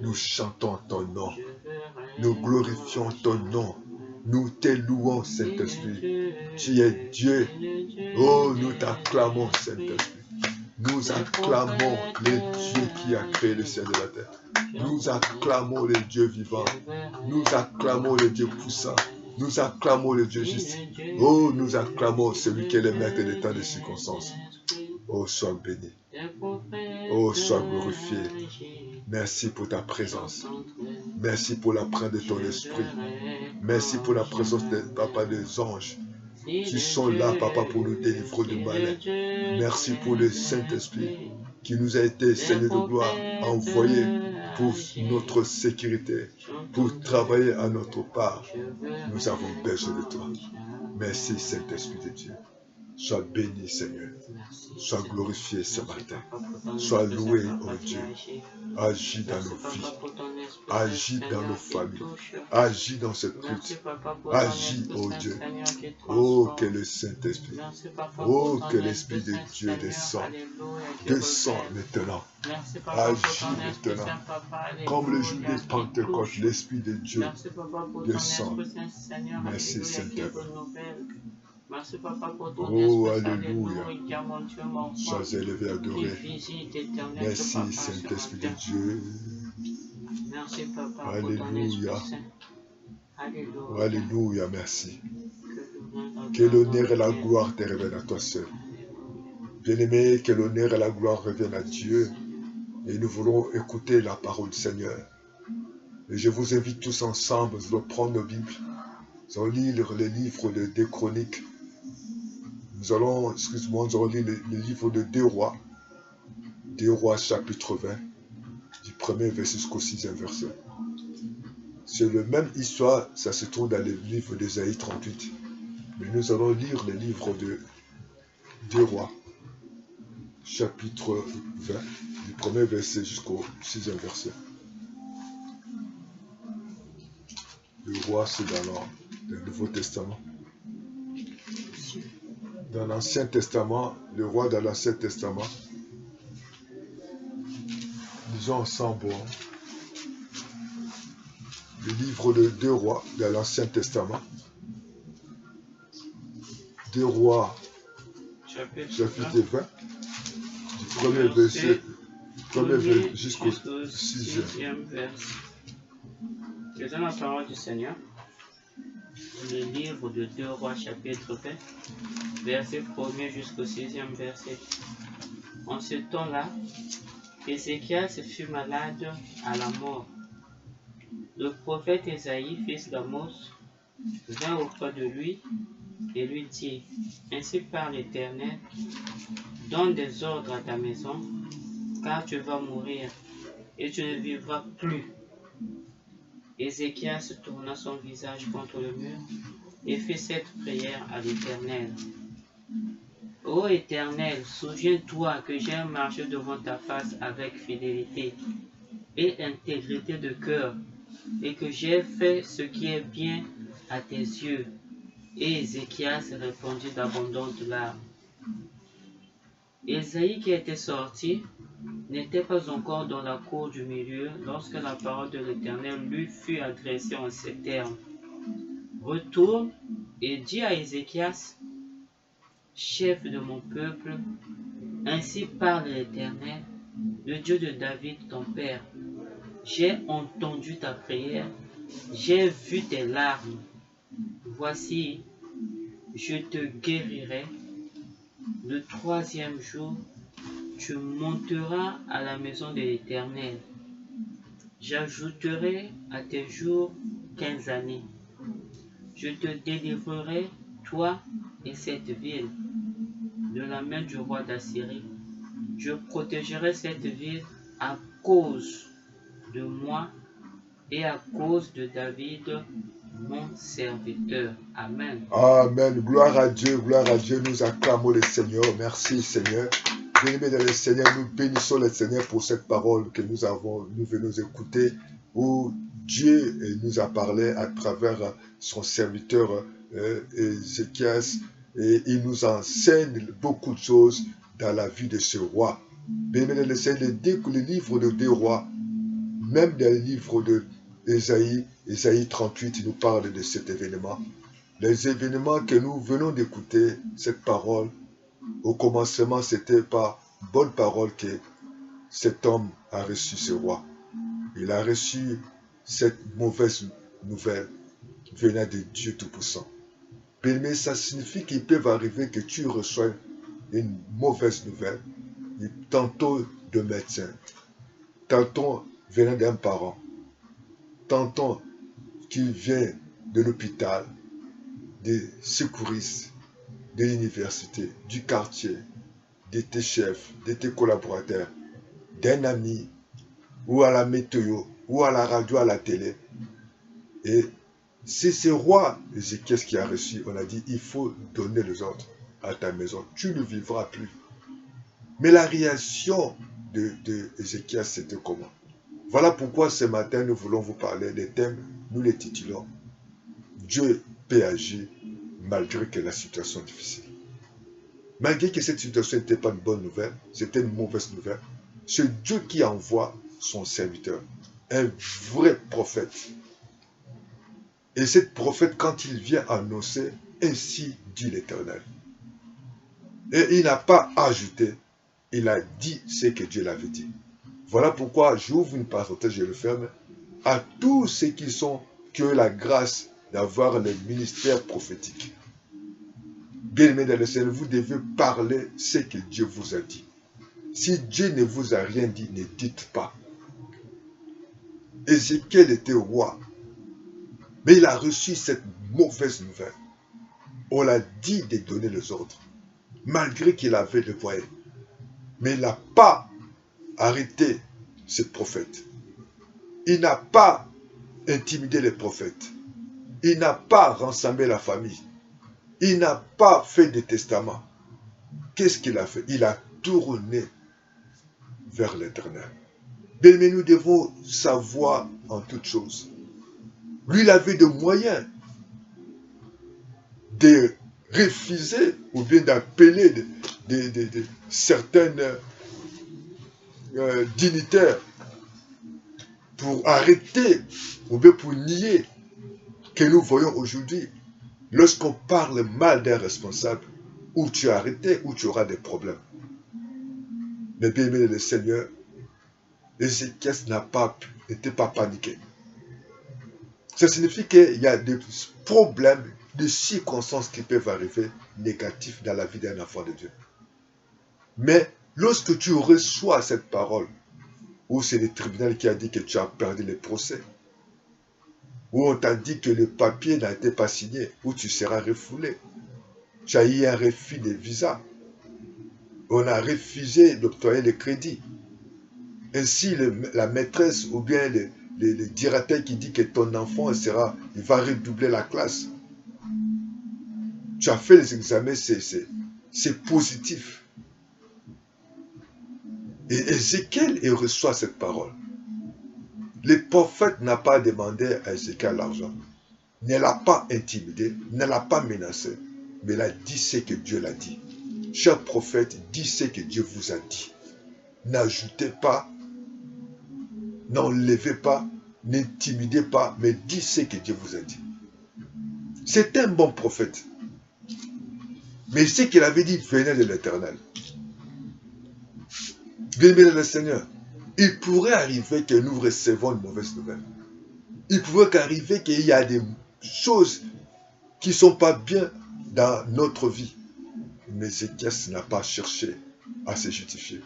Speaker 1: nous chantons ton nom. Nous glorifions ton nom. Nous te louons, Saint-Esprit. Tu es Dieu. Oh, nous t'acclamons, Saint-Esprit. Nous acclamons le Dieu qui a créé le ciel et la terre. Nous acclamons le Dieu vivant. Nous acclamons le Dieu puissant. Nous acclamons le Dieu juste. Oh, nous acclamons celui qui est le maître des temps de circonstances. Oh, sois béni. Oh, sois glorifié. Merci pour ta présence. Merci pour la présence de ton esprit. Merci pour la présence de papa des anges qui sont là, papa, pour nous délivrer du mal. Merci pour le Saint-Esprit qui nous a été, Seigneur de gloire, envoyé pour notre sécurité, pour travailler à notre part. Nous avons besoin de toi. Merci, Saint-Esprit de Dieu. Sois béni, Seigneur.
Speaker 2: Merci.
Speaker 1: Sois
Speaker 2: Seigneur.
Speaker 1: glorifié ce
Speaker 2: Merci,
Speaker 1: matin.
Speaker 2: Papa, pour ton
Speaker 1: Sois
Speaker 2: esprit
Speaker 1: loué,
Speaker 2: saint,
Speaker 1: oh
Speaker 2: Papa, qui
Speaker 1: Dieu.
Speaker 2: agit.
Speaker 1: Agis dans
Speaker 2: Merci,
Speaker 1: nos
Speaker 2: Papa,
Speaker 1: vies.
Speaker 2: pour ton esprit saint,
Speaker 1: Agis dans nos
Speaker 2: Seigneur, qui
Speaker 1: familles.
Speaker 2: touche.
Speaker 1: Agis dans cette
Speaker 2: Merci,
Speaker 1: lutte.
Speaker 2: Papa, pour ton
Speaker 1: Agis,
Speaker 2: esprit
Speaker 1: oh
Speaker 2: saint,
Speaker 1: Dieu.
Speaker 2: Seigneur, qui
Speaker 1: Oh, que
Speaker 2: transforme.
Speaker 1: le Saint-Esprit.
Speaker 2: Merci, Papa,
Speaker 1: Oh,
Speaker 2: pour
Speaker 1: que
Speaker 2: ton
Speaker 1: l'Esprit
Speaker 2: esprit
Speaker 1: de
Speaker 2: saint,
Speaker 1: Dieu
Speaker 2: Seigneur.
Speaker 1: descend.
Speaker 2: Alléluia, qui
Speaker 1: Descends
Speaker 2: révèle.
Speaker 1: maintenant.
Speaker 2: Merci, Papa, pour
Speaker 1: Agis
Speaker 2: ton esprit
Speaker 1: maintenant.
Speaker 2: saint, Papa.
Speaker 1: Comme le jour
Speaker 2: Alléluia,
Speaker 1: de
Speaker 2: qui
Speaker 1: Pentecôte,
Speaker 2: touche.
Speaker 1: l'Esprit de Dieu
Speaker 2: Merci, Papa, pour ton
Speaker 1: descend.
Speaker 2: esprit saint, Seigneur.
Speaker 1: Merci,
Speaker 2: Alléluia, qui
Speaker 1: Saint-Père.
Speaker 2: renouvelle. Merci, Papa, pour ton
Speaker 1: Oh,
Speaker 2: esprit saint.
Speaker 1: alléluia.
Speaker 2: Alléluia, mon Dieu, mon roi.
Speaker 1: Sois élevé,
Speaker 2: Qui
Speaker 1: adoré.
Speaker 2: visite éternel,
Speaker 1: Merci,
Speaker 2: Papa, ce
Speaker 1: Saint-Esprit de
Speaker 2: matin.
Speaker 1: Dieu.
Speaker 2: Merci, Papa, pour ton
Speaker 1: Alléluia.
Speaker 2: esprit saint.
Speaker 1: Oh,
Speaker 2: Alléluia.
Speaker 1: alléluia, merci.
Speaker 2: Que
Speaker 1: Que l'honneur et la gloire te reviennent à toi seul. Bien-aimé, que l'honneur et la gloire reviennent à Dieu. Et nous voulons écouter la parole du Seigneur. Et je vous invite tous ensemble, nous allons prendre nos Bibles. Nous allons lire le livre de 2 Chroniques. Nous allons lire le livre de 2 Rois. 2 Rois chapitre 20, du premier verset jusqu'au 6e verset. C'est la même histoire, ça se trouve dans le livre d'Ésaïe 38. Mais nous allons lire le livre de 2 Rois, chapitre 20, du premier verset jusqu'au 6e verset. Le roi, c'est dans le Nouveau Testament. Dans l'Ancien Testament, le roi dans l'Ancien Testament, lisons ensemble le livre de 2 Rois dans l'Ancien Testament. 2 Rois, chapitre 20, du premier verset jusqu'au 6e.
Speaker 2: verset. Lisons la parole du Seigneur. Le livre de 2 Rois, chapitre 20, verset 1er jusqu'au 6e verset. En ce temps-là, Ézéchias fut malade à la mort. Le prophète Ésaïe, fils d'Amos, vint auprès de lui et lui dit: Ainsi parle l'Éternel, donne des ordres à ta maison, car tu vas mourir et tu ne vivras plus. Ézéchias tourna son visage contre le mur et fit cette prière à l'Éternel. Ô Éternel, souviens-toi que j'ai marché devant ta face avec fidélité et intégrité de cœur, et que j'ai fait ce qui est bien à tes yeux. Et Ézéchias répondit d'abondantes larmes. Ésaïe, qui était sorti, n'était pas encore dans la cour du milieu lorsque la parole de l'Éternel lui fut adressée en ces termes: Retourne et dis à Ézéchias, chef de mon peuple, ainsi parle l'Éternel, le Dieu de David ton père. J'ai entendu ta prière, j'ai vu tes larmes. Voici, je te guérirai. Le 3e jour, tu monteras à la maison de l'Éternel. J'ajouterai à tes jours 15 années. Je te délivrerai, toi et cette ville, de la main du roi d'Assyrie. Je protégerai cette ville à cause de moi et à cause de David, mon serviteur. Amen.
Speaker 1: Amen. Gloire à Dieu, nous acclamons le Seigneur. Merci Seigneur. Bien-aimés dans le Seigneur, nous bénissons le Seigneur pour cette parole que nous venons écouter, où Dieu nous a parlé à travers son serviteur Ézéchias, et il nous enseigne beaucoup de choses dans la vie de ce roi. Bien-aimés dans le Seigneur, le livre de 2 Rois, même dans le livre de Ésaïe 38, il nous parle de cet événement. Les événements que nous venons d'écouter, cette parole, au commencement, c'était par bonne parole que cet homme a reçu ce roi. Il a reçu cette mauvaise nouvelle venant de Dieu Tout-Puissant. Mais ça signifie qu'il peut arriver que tu reçois une mauvaise nouvelle, tantôt de médecin, tantôt venant d'un parent, tantôt qui vient de l'hôpital, des secouristes, de l'université, du quartier, de tes chefs, de tes collaborateurs, d'un ami, ou à la météo, ou à la radio, à la télé. Et c'est ce roi Ézéchias qui a reçu, on a dit, il faut donner les ordres. à ta maison, tu ne vivras plus. Mais la réaction de Ézéchias, c'était comment? Voilà pourquoi ce matin, nous voulons vous parler des thèmes, nous les titulons Dieu peut agir malgré que la situation est difficile. Malgré que cette situation n'était pas une bonne nouvelle, c'était une mauvaise nouvelle, c'est Dieu qui envoie son serviteur, un vrai prophète. Et ce prophète, quand il vient annoncer, ainsi dit l'Éternel. Et il n'a pas ajouté, il a dit ce que Dieu l'avait dit. Voilà pourquoi j'ouvre une parenthèse, je le ferme, à tous ceux qui ont la grâce d'avoir le ministère prophétique. Bien-aimés dans le Seigneur, vous devez parler ce que Dieu vous a dit. Si Dieu ne vous a rien dit, ne dites pas. Ézéchiel était roi, mais il a reçu cette mauvaise nouvelle. On l'a dit de donner les ordres, malgré qu'il avait le moyen. Mais il n'a pas arrêté ce prophète. Il n'a pas intimidé les prophètes. Il n'a pas rassemblé la famille. Il n'a pas fait de testament. Qu'est-ce qu'il a fait? Il a tourné vers l'Éternel. Mais nous devons savoir en toutes choses. Lui, il avait des moyens de refuser ou bien d'appeler certaines dignitaires pour arrêter ou bien pour nier que nous voyons aujourd'hui. Lorsqu'on parle mal d'un responsable, ou tu es arrêté, ou tu auras des problèmes. Mais bien aimé le Seigneur, Ézéchias n'était pas paniqué. Ça signifie qu'il y a des problèmes, des circonstances qui peuvent arriver négatifs dans la vie d'un enfant de Dieu. Mais lorsque tu reçois cette parole, ou c'est le tribunal qui a dit que tu as perdu le procès, ou on t'a dit que le papier n'a été pas signé, ou tu seras refoulé, tu as eu un refus de visa, on a refusé d'octroyer le crédit. Ainsi, la maîtresse ou bien le directeur qui dit que ton enfant il va redoubler la classe. Tu as fait les examens, c'est positif. Et Ézéchiel, il reçoit cette parole. Le prophète n'a pas demandé à Ézéchiel l'argent, ne l'a pas intimidé, ne l'a pas menacé, mais il a dit ce que Dieu l'a dit. Cher prophète, dis ce que Dieu vous a dit. N'ajoutez pas, n'enlevez pas, n'intimidez pas, mais dis ce que Dieu vous a dit. C'est un bon prophète. Mais ce qu'il avait dit venait de l'Éternel. Bien-aimé le Seigneur, il pourrait arriver que nous recevons une mauvaise nouvelle. Il pourrait arriver qu'il y a des choses qui ne sont pas bien dans notre vie. Mais Ézéchias n'a pas cherché à se justifier.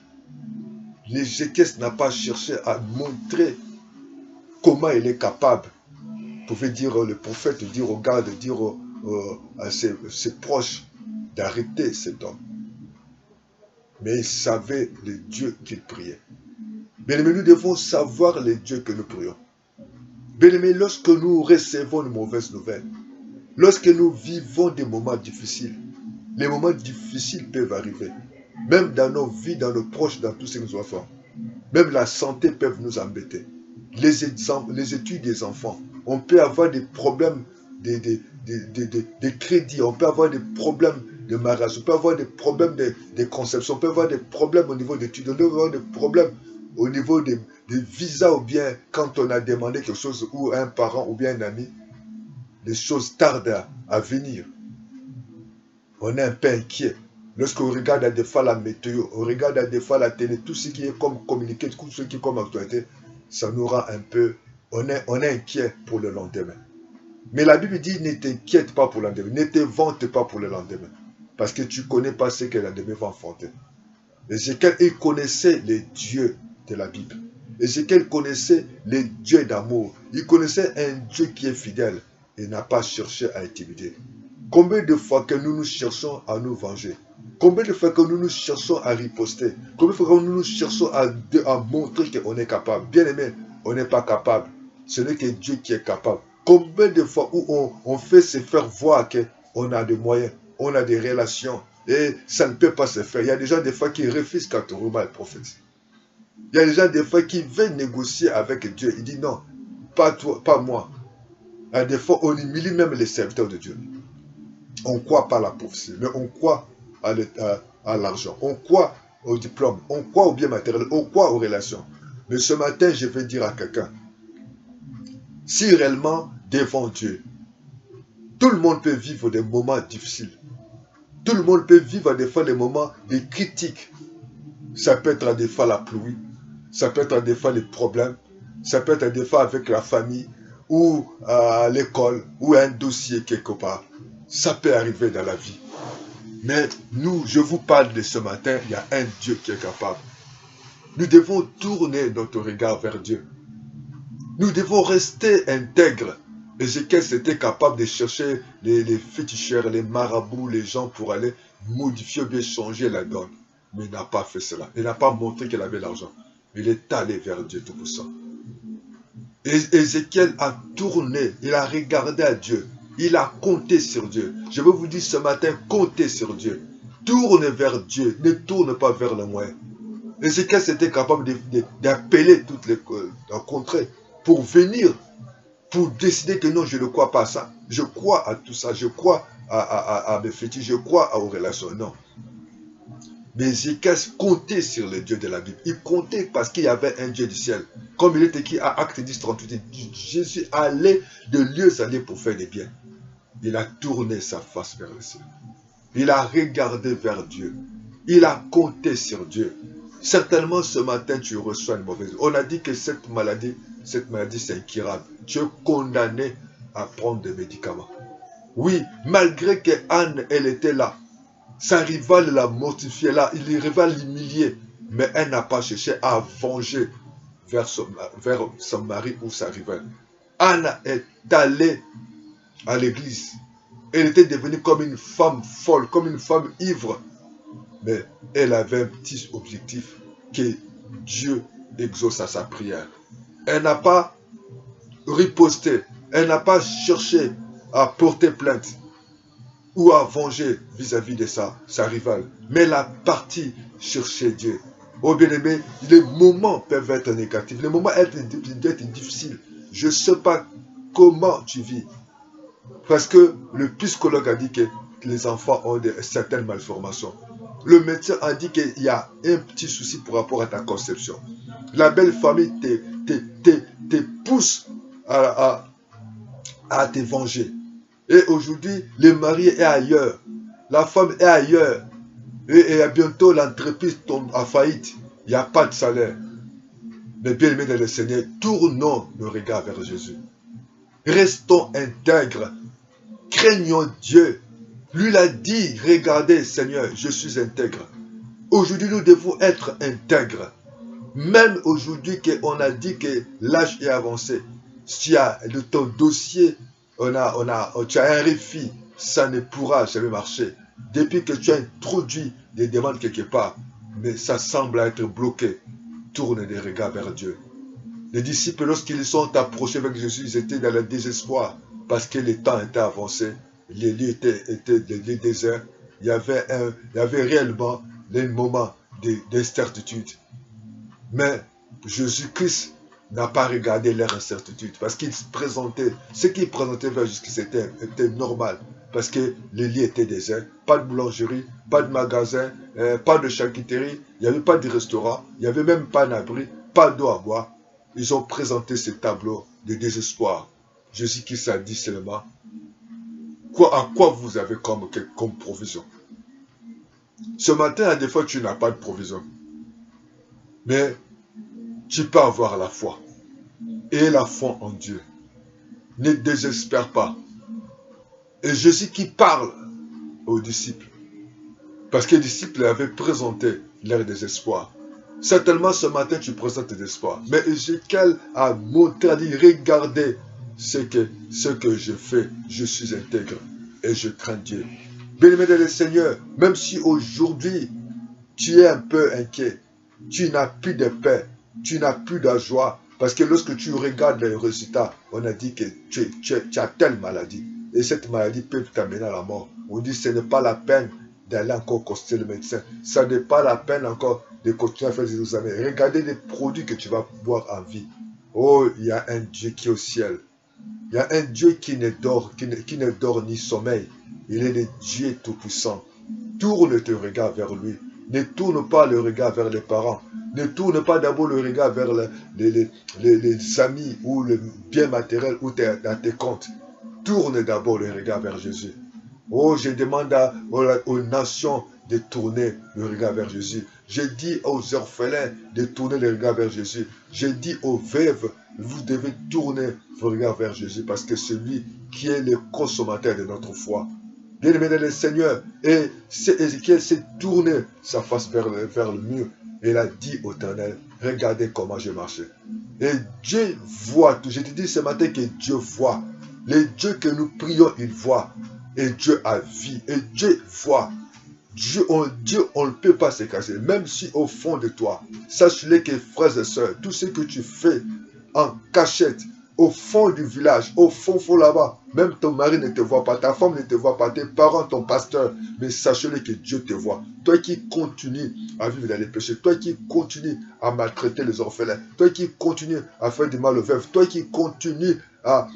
Speaker 1: Ézéchias n'a pas cherché à montrer comment il est capable. Pouvait dire le prophète, dire aux gardes, dire à ses proches d'arrêter cet homme. Mais il savait le Dieu qu'il priait. Bien-aimés, nous devons savoir le Dieu que nous prions. Bien-aimés, lorsque nous recevons une mauvaise nouvelle, lorsque nous vivons des moments difficiles, les moments difficiles peuvent arriver. Même dans nos vies, dans nos proches, dans tout ce que nous faisons. Même la santé peut nous embêter. Les études des enfants. On peut avoir des problèmes de crédit. On peut avoir des problèmes de mariage. On peut avoir des problèmes de conception. On peut avoir des problèmes au niveau d'études. On peut avoir des problèmes au niveau des visas ou bien quand on a demandé quelque chose ou un parent ou bien un ami. Les choses tardent à venir. On est un peu inquiet. Lorsqu'on regarde à des fois la météo, on regarde à des fois la télé, tout ce qui est comme communiqué, tout ce qui est comme actualité, ça nous rend un peu... On est inquiet pour le lendemain. Mais la Bible dit, ne t'inquiète pas pour le lendemain, ne te vante pas pour le lendemain. Parce que tu ne connais pas ce que le lendemain va enfanter. Ézéchiel, il connaissait les dieux de la Bible. Ézéchiel connaissait les dieux d'amour. Il connaissait un Dieu qui est fidèle. Il n'a pas cherché à intimider. Combien de fois que nous cherchons à nous venger? Combien de fois que nous cherchons à riposter? Combien de fois que nous cherchons à montrer qu'on est capable? Bien aimé, on n'est pas capable. Ce n'est que Dieu qui est capable. Combien de fois où on fait se faire voir qu'on a des moyens, on a des relations, et ça ne peut pas se faire. Il y a des gens des fois qui refusent quand on remet le prophète. Il y a des gens des fois qui veulent négocier avec Dieu. Il dit non, pas toi, pas moi. Et des fois, on humilie même les serviteurs de Dieu. On croit pas à la prophétie, mais on croit à l'argent. On croit au diplôme. On croit au bien matériel. On croit aux relations. Mais ce matin, je vais dire à quelqu'un, si réellement, devant Dieu, tout le monde peut vivre des moments difficiles. Tout le monde peut vivre des fois des moments de critiques. Ça peut être des fois la pluie. Ça peut être des fois les problèmes. Ça peut être des fois avec la famille ou à l'école ou un dossier quelque part. Ça peut arriver dans la vie. Mais nous, je vous parle de ce matin, il y a un Dieu qui est capable. Nous devons tourner notre regard vers Dieu. Nous devons rester intègres. Ézéchiel était capable de chercher les féticheurs, les marabouts, les gens pour aller modifier ou bien changer la donne. Mais il n'a pas fait cela. Il n'a pas montré qu'il avait l'argent. Il est allé vers Dieu tout puissant. Ézéchiel a tourné, il a regardé à Dieu. Il a compté sur Dieu. Je veux vous dire ce matin, comptez sur Dieu. Tourne vers Dieu, ne tourne pas vers le moyen. Ézéchiel était capable d'appeler toutes les contrées pour venir, pour décider que non, je ne crois pas à ça. Je crois à tout ça, je crois à mes fétiches, je crois aux relations. Non. Mais Ézéchiel comptait sur le Dieu de la Bible. Il comptait parce qu'il y avait un Dieu du ciel. Comme il est écrit à Acte 10, 38, Jésus allait de lieux allés pour faire des biens. Il a tourné sa face vers le ciel. Il a regardé vers Dieu. Il a compté sur Dieu. Certainement ce matin tu reçois une mauvaise. On a dit que cette maladie c'est incurable. Tu es condamné à prendre des médicaments. Oui, malgré que Anne, elle était là. Sa rivale l'a mortifiée là, il rival l'humilier. Mais elle n'a pas cherché à venger vers son mari ou sa rivale. Anne est allée à l'église. Elle était devenue comme une femme folle, comme une femme ivre. Mais elle avait un petit objectif, que Dieu exauce à sa prière. Elle n'a pas riposté, elle n'a pas cherché à porter plainte ou à venger vis-à-vis de sa rivale. Mais elle a parti chercher Dieu. Oh bien-aimé, les moments peuvent être négatifs, les moments peuvent être difficiles. Je ne sais pas comment tu vis. Parce que le psychologue a dit que les enfants ont certaines malformations. Le médecin a dit qu'il y a un petit souci par rapport à ta conception. La belle famille te pousse à te venger. Et aujourd'hui, le mari est ailleurs. La femme est ailleurs. Et bientôt, l'entreprise tombe à faillite. Il n'y a pas de salaire. Mais bien aimé dans le Seigneur, tournons nos regards vers Jésus. Restons intègres. Craignons Dieu. Lui l'a dit, regardez Seigneur, je suis intègre. Aujourd'hui, nous devons être intègres. Même aujourd'hui qu'on a dit que l'âge est avancé. Si tu as de ton dossier, tu as un refus, ça ne pourra jamais marcher. Depuis que tu as introduit des demandes quelque part, mais ça semble être bloqué. Tourne des regards vers Dieu. Les disciples, lorsqu'ils sont approchés avec Jésus, ils étaient dans le désespoir parce que le temps était avancé. Les lieux étaient des déserts. Il y avait réellement des moments d'incertitude. Mais Jésus-Christ n'a pas regardé leur incertitude parce qu'il présentait, ce qu'il présentait vers jusqu'ici était normal. Parce que les lieux étaient déserts, pas de boulangerie, pas de magasin, pas de charcuterie, il n'y avait pas de restaurant, il n'y avait même pas d'abri, pas d'eau à boire. Ils ont présenté ce tableau de désespoir. Jésus-Christ a dit seulement, à quoi vous avez comme provision? Ce matin, des fois, tu n'as pas de provision. Mais tu peux avoir la foi. Et la foi en Dieu. Ne désespère pas. Et Jésus qui parle aux disciples. Parce que les disciples avaient présenté leur désespoir. Certainement ce matin tu présentes tes espoirs. Mais Ézéchiel a montré, a dit, regardez ce que je fais. Je suis intègre et je crains Dieu. Bien-aimé dans le Seigneur, même si aujourd'hui tu es un peu inquiet, tu n'as plus de paix, tu n'as plus de joie, parce que lorsque tu regardes les résultats, on a dit que tu as telle maladie, et cette maladie peut t'amener à la mort. On dit que ce n'est pas la peine d'aller encore consulter le médecin. Ça n'est pas la peine encore de continuer à faire des examens. Regardez les produits que tu vas boire en vie. Oh, il y a un Dieu qui est au ciel. Il y a un Dieu qui ne dort, qui ne dort ni sommeil. Il est le Dieu tout-puissant. Tourne tes regards vers lui. Ne tourne pas le regard vers les parents. Ne tourne pas d'abord le regard vers les amis ou le bien matériel ou dans tes comptes. Tourne d'abord le regard vers Jésus. Oh, je demande aux nations de tourner le regard vers Jésus. Je dis aux orphelins de tourner le regard vers Jésus. Je dis aux veuves, vous devez tourner vos regards vers Jésus parce que c'est lui qui est le consommateur de notre foi. Bien-aimé dans le Seigneur, et Ézéchiel s'est tourné sa face vers le mur et il a dit au Éternel, regardez comment je marchais. Et Dieu voit tout. Je te dis ce matin que Dieu voit. Les dieux que nous prions, il voit. Et Dieu a vu. Et Dieu voit. Dieu, on ne peut pas se cacher. Même si au fond de toi, sache-le que frères et sœurs, tout ce que tu fais en cachette, au fond du village, au fond là-bas, même ton mari ne te voit pas, ta femme ne te voit pas, tes parents, ton pasteur, mais sache-le que Dieu te voit. Toi qui continues à vivre dans les péchés, toi qui continues à maltraiter les orphelins, toi qui continues à faire du mal aux veuves, toi qui continues à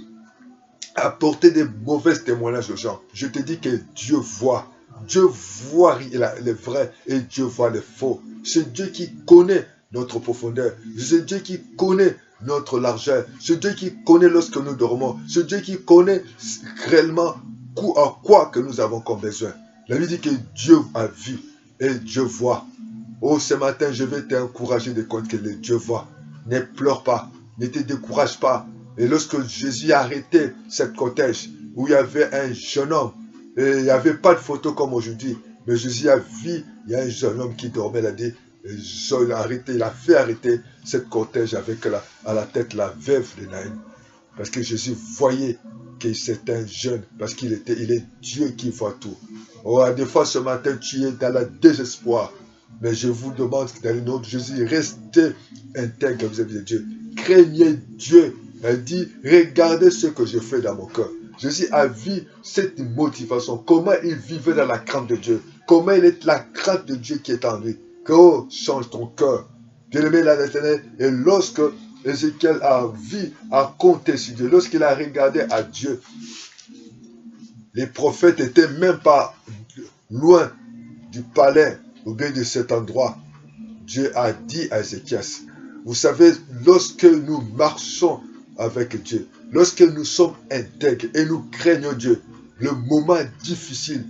Speaker 1: porter des mauvais témoignages aux gens, je te dis que Dieu voit. Dieu voit les vrais et Dieu voit les faux. C'est Dieu qui connaît notre profondeur. C'est Dieu qui connaît notre largeur. C'est Dieu qui connaît lorsque nous dormons. C'est Dieu qui connaît réellement à quoi que nous avons comme besoin. La Bible dit que Dieu a vu et Dieu voit. Oh, ce matin, je vais t'encourager de compte que Dieu voit. Ne pleure pas, ne te décourage pas. Et lorsque Jésus a arrêté cette cortège où il y avait un jeune homme, et il n'y avait pas de photo comme aujourd'hui, mais Jésus a vu, il y a un jeune homme qui dormait, il a dit, il a fait arrêter cette cortège avec à la tête la veuve de Naïm. Parce que Jésus voyait que c'est un jeune, parce il est Dieu qui voit tout. Oh, des fois ce matin, tu es dans le désespoir. Mais je vous demande, dans le nom de Jésus, restez intègre vis-à-vis de Dieu. Craignez Dieu. Elle dit, regardez ce que je fais dans mon cœur. Jésus a vu cette motivation, comment il vivait dans la crainte de Dieu, comment il est la crainte de Dieu qui est en lui. Oh, change ton cœur. Bien-aimé là l'Éternel, et lorsque Ézéchiel a vu, a compté sur Dieu, lorsqu'il a regardé à Dieu, les prophètes n'étaient même pas loin du palais ou bien de cet endroit. Dieu a dit à Ézéchiel, vous savez, lorsque nous marchons avec Dieu, lorsque nous sommes intègres et nous craignons Dieu, le moment difficile,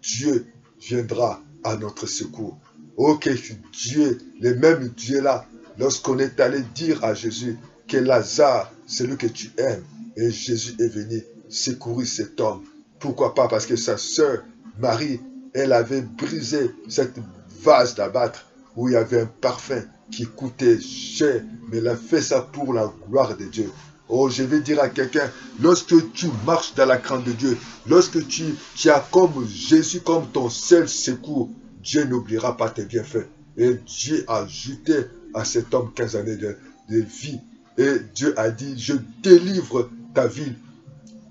Speaker 1: Dieu viendra à notre secours. Ok, Dieu, le même Dieu là, lorsqu'on est allé dire à Jésus que Lazare, celui que tu aimes, et Jésus est venu secourir cet homme. Pourquoi pas? Parce que sa sœur Marie, elle avait brisé cette vase d'abattre où il y avait un parfum qui coûtait cher, mais elle a fait ça pour la gloire de Dieu. Oh, je vais dire à quelqu'un, lorsque tu marches dans la crainte de Dieu, lorsque tu as comme Jésus comme ton seul secours, Dieu n'oubliera pas tes bienfaits. Et Dieu a ajouté à cet homme 15 années de vie. Et Dieu a dit, je délivre ta vie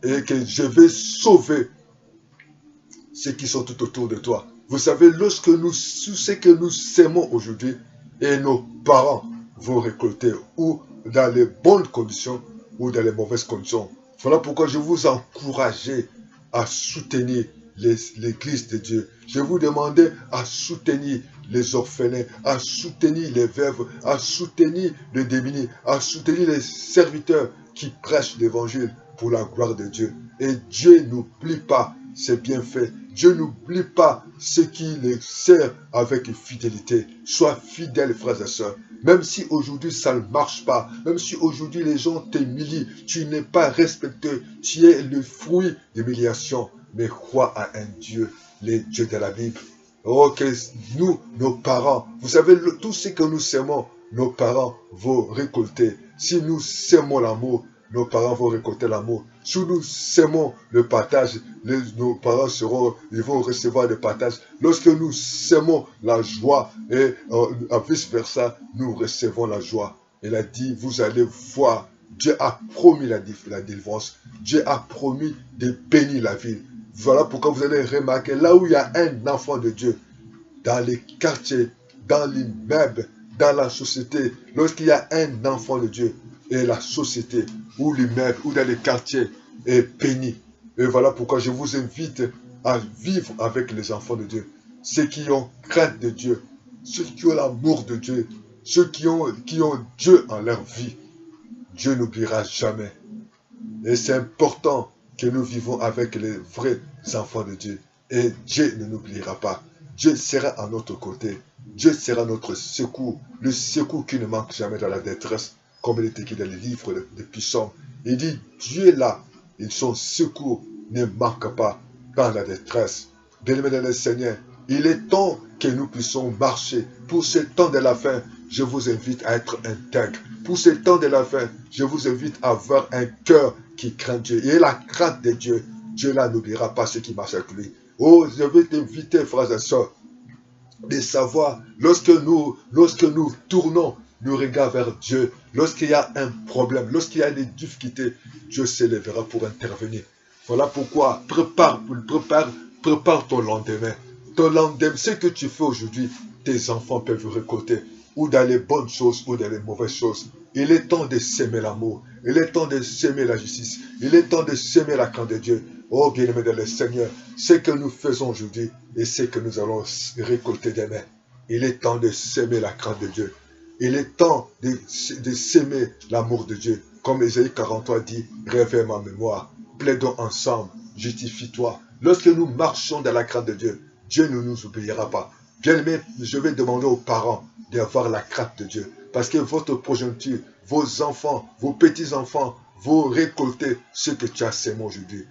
Speaker 1: et que je vais sauver ceux qui sont tout autour de toi. Vous savez, lorsque nous, ce que nous sémons aujourd'hui, et nos parents vont récolter, ou dans les bonnes conditions, ou dans les mauvaises conditions. Voilà pourquoi je vous encourage à soutenir l'Église de Dieu. Je vous demande à soutenir les orphelins, à soutenir les veuves, à soutenir les démunis, à soutenir les serviteurs qui prêchent l'Évangile pour la gloire de Dieu. Et Dieu n'oublie pas ses bienfaits. Dieu n'oublie pas ceux qui les servent avec fidélité. Sois fidèle, frères et sœurs. Même si aujourd'hui ça ne marche pas, même si aujourd'hui les gens t'humilient, tu n'es pas respecté, tu es le fruit d'humiliation. Mais crois à un Dieu, les dieux de la Bible. Oh, que nous, nos parents, vous savez, tout ce que nous sémons, nos parents vont récolter. Si nous sémons l'amour, nos parents vont récolter l'amour. Si nous sémons le partage, nos parents ils vont recevoir le partage. Lorsque nous sémons la joie et vice-versa, nous recevons la joie. Il a dit, vous allez voir, Dieu a promis la délivrance. Dieu a promis de bénir la ville. Voilà pourquoi vous allez remarquer, là où il y a un enfant de Dieu, dans les quartiers, dans l'immeuble, dans la société, lorsqu'il y a un enfant de Dieu, et la société, ou l'immeuble, ou dans les quartiers, est béni. Et voilà pourquoi je vous invite à vivre avec les enfants de Dieu. Ceux qui ont crainte de Dieu, ceux qui ont l'amour de Dieu, ceux qui ont Dieu en leur vie. Dieu n'oubliera jamais. Et c'est important que nous vivons avec les vrais enfants de Dieu. Et Dieu ne nous oubliera pas. Dieu sera à notre côté. Dieu sera notre secours. Le secours qui ne manque jamais dans la détresse, comme il est écrit dans les livres de Psaumes. Il dit, Dieu est là. Et son secours ne manque pas dans la détresse. Bien-aimés dans le Seigneur, il est temps que nous puissions marcher. Pour ce temps de la fin, je vous invite à être intègre. Pour ce temps de la fin, je vous invite à avoir un cœur qui craint Dieu. Et la crainte de Dieu, Dieu là n'oubliera pas ceux qui marchent avec lui. Oh, je veux t'inviter, frères et sœurs, de savoir, lorsque nous tournons nos regards vers Dieu, lorsqu'il y a un problème, lorsqu'il y a des difficultés, Dieu s'élèvera pour intervenir. Voilà pourquoi, prépare ton lendemain. Ton lendemain, ce que tu fais aujourd'hui, tes enfants peuvent récolter, ou dans les bonnes choses, ou dans les mauvaises choses. Il est temps de s'aimer l'amour. Il est temps de s'aimer la justice. Il est temps de s'aimer la crainte de Dieu. Oh, bien-aimé dans le Seigneur, ce que nous faisons aujourd'hui et ce que nous allons récolter demain. Il est temps de s'aimer la crainte de Dieu. Il est temps de s'aimer l'amour de Dieu. Comme Ésaïe 43 dit, réveille ma mémoire. Plaidons ensemble, justifie-toi. Lorsque nous marchons dans la crainte de Dieu, Dieu ne nous oubliera pas. Bien-aimé, je vais demander aux parents d'avoir la crainte de Dieu. Parce que votre progéniture, vos enfants, vos petits-enfants vont récolter ce que tu as semé aujourd'hui.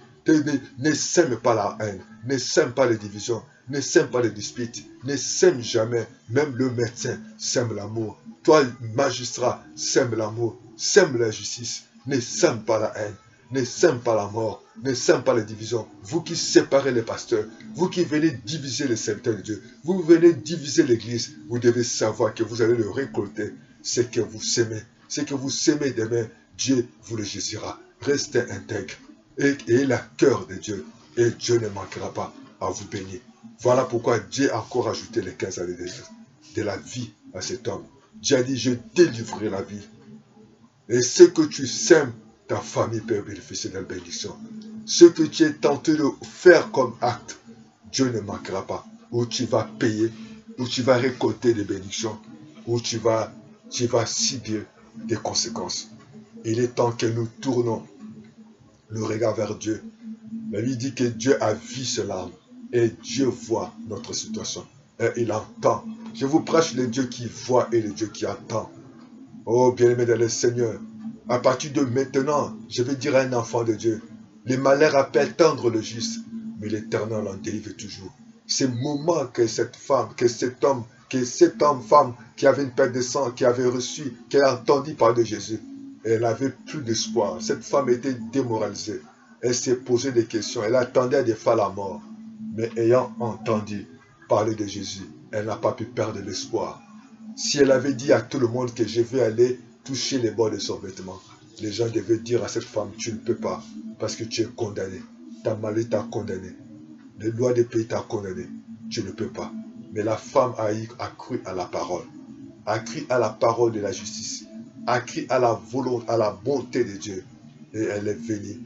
Speaker 1: Ne sème pas la haine, ne sème pas les divisions, ne sème pas les disputes, ne sème jamais. Même le médecin sème l'amour. Toi, magistrat, sème l'amour, sème la justice, ne sème pas la haine, ne sème pas la mort, ne sème pas les divisions. Vous qui séparez les pasteurs, vous qui venez diviser les serviteurs de Dieu, vous venez diviser l'église, vous devez savoir que vous allez le récolter. Ce que vous semez, ce que vous semez demain, Dieu vous le jugera. Restez intègre et ayez le cœur de Dieu et Dieu ne manquera pas à vous bénir. Voilà pourquoi Dieu a encore ajouté les 15 années de la vie à cet homme. Dieu a dit, je délivrerai la vie. Et ce que tu sèmes, ta famille peut bénéficier de la bénédiction. Ce que tu es tenté de faire comme acte, Dieu ne manquera pas. Où tu vas payer, où tu vas récolter des bénédictions, où tu vas subir des conséquences. Il est temps que nous tournons le regard vers Dieu. La Bible dit que Dieu a vu ses larmes et Dieu voit notre situation. Et il entend. Je vous prêche le Dieu qui voit et le Dieu qui entend. Oh, bien-aimé dans le Seigneur, à partir de maintenant, je vais dire à un enfant de Dieu, les malheurs appellent tendre le juste, mais l'Éternel en délivre toujours. C'est le moment que cette femme, que cet homme, femme qui avait une perte de sang, qui avait reçu, qui a entendu parler de Jésus, elle n'avait plus d'espoir. Cette femme était démoralisée. Elle s'est posé des questions. Elle attendait des fois la mort. Mais ayant entendu parler de Jésus, elle n'a pas pu perdre l'espoir. Si elle avait dit à tout le monde que je vais aller toucher les bords de son vêtement, les gens devaient dire à cette femme, tu ne peux pas, parce que tu es condamné. Ta maladie t'a condamné. Les lois des pays t'a condamné. Tu ne peux pas. Mais la femme a cru à la parole. A cru à la parole de la justice. A cru à la volonté, à la bonté de Dieu. Et elle est venue.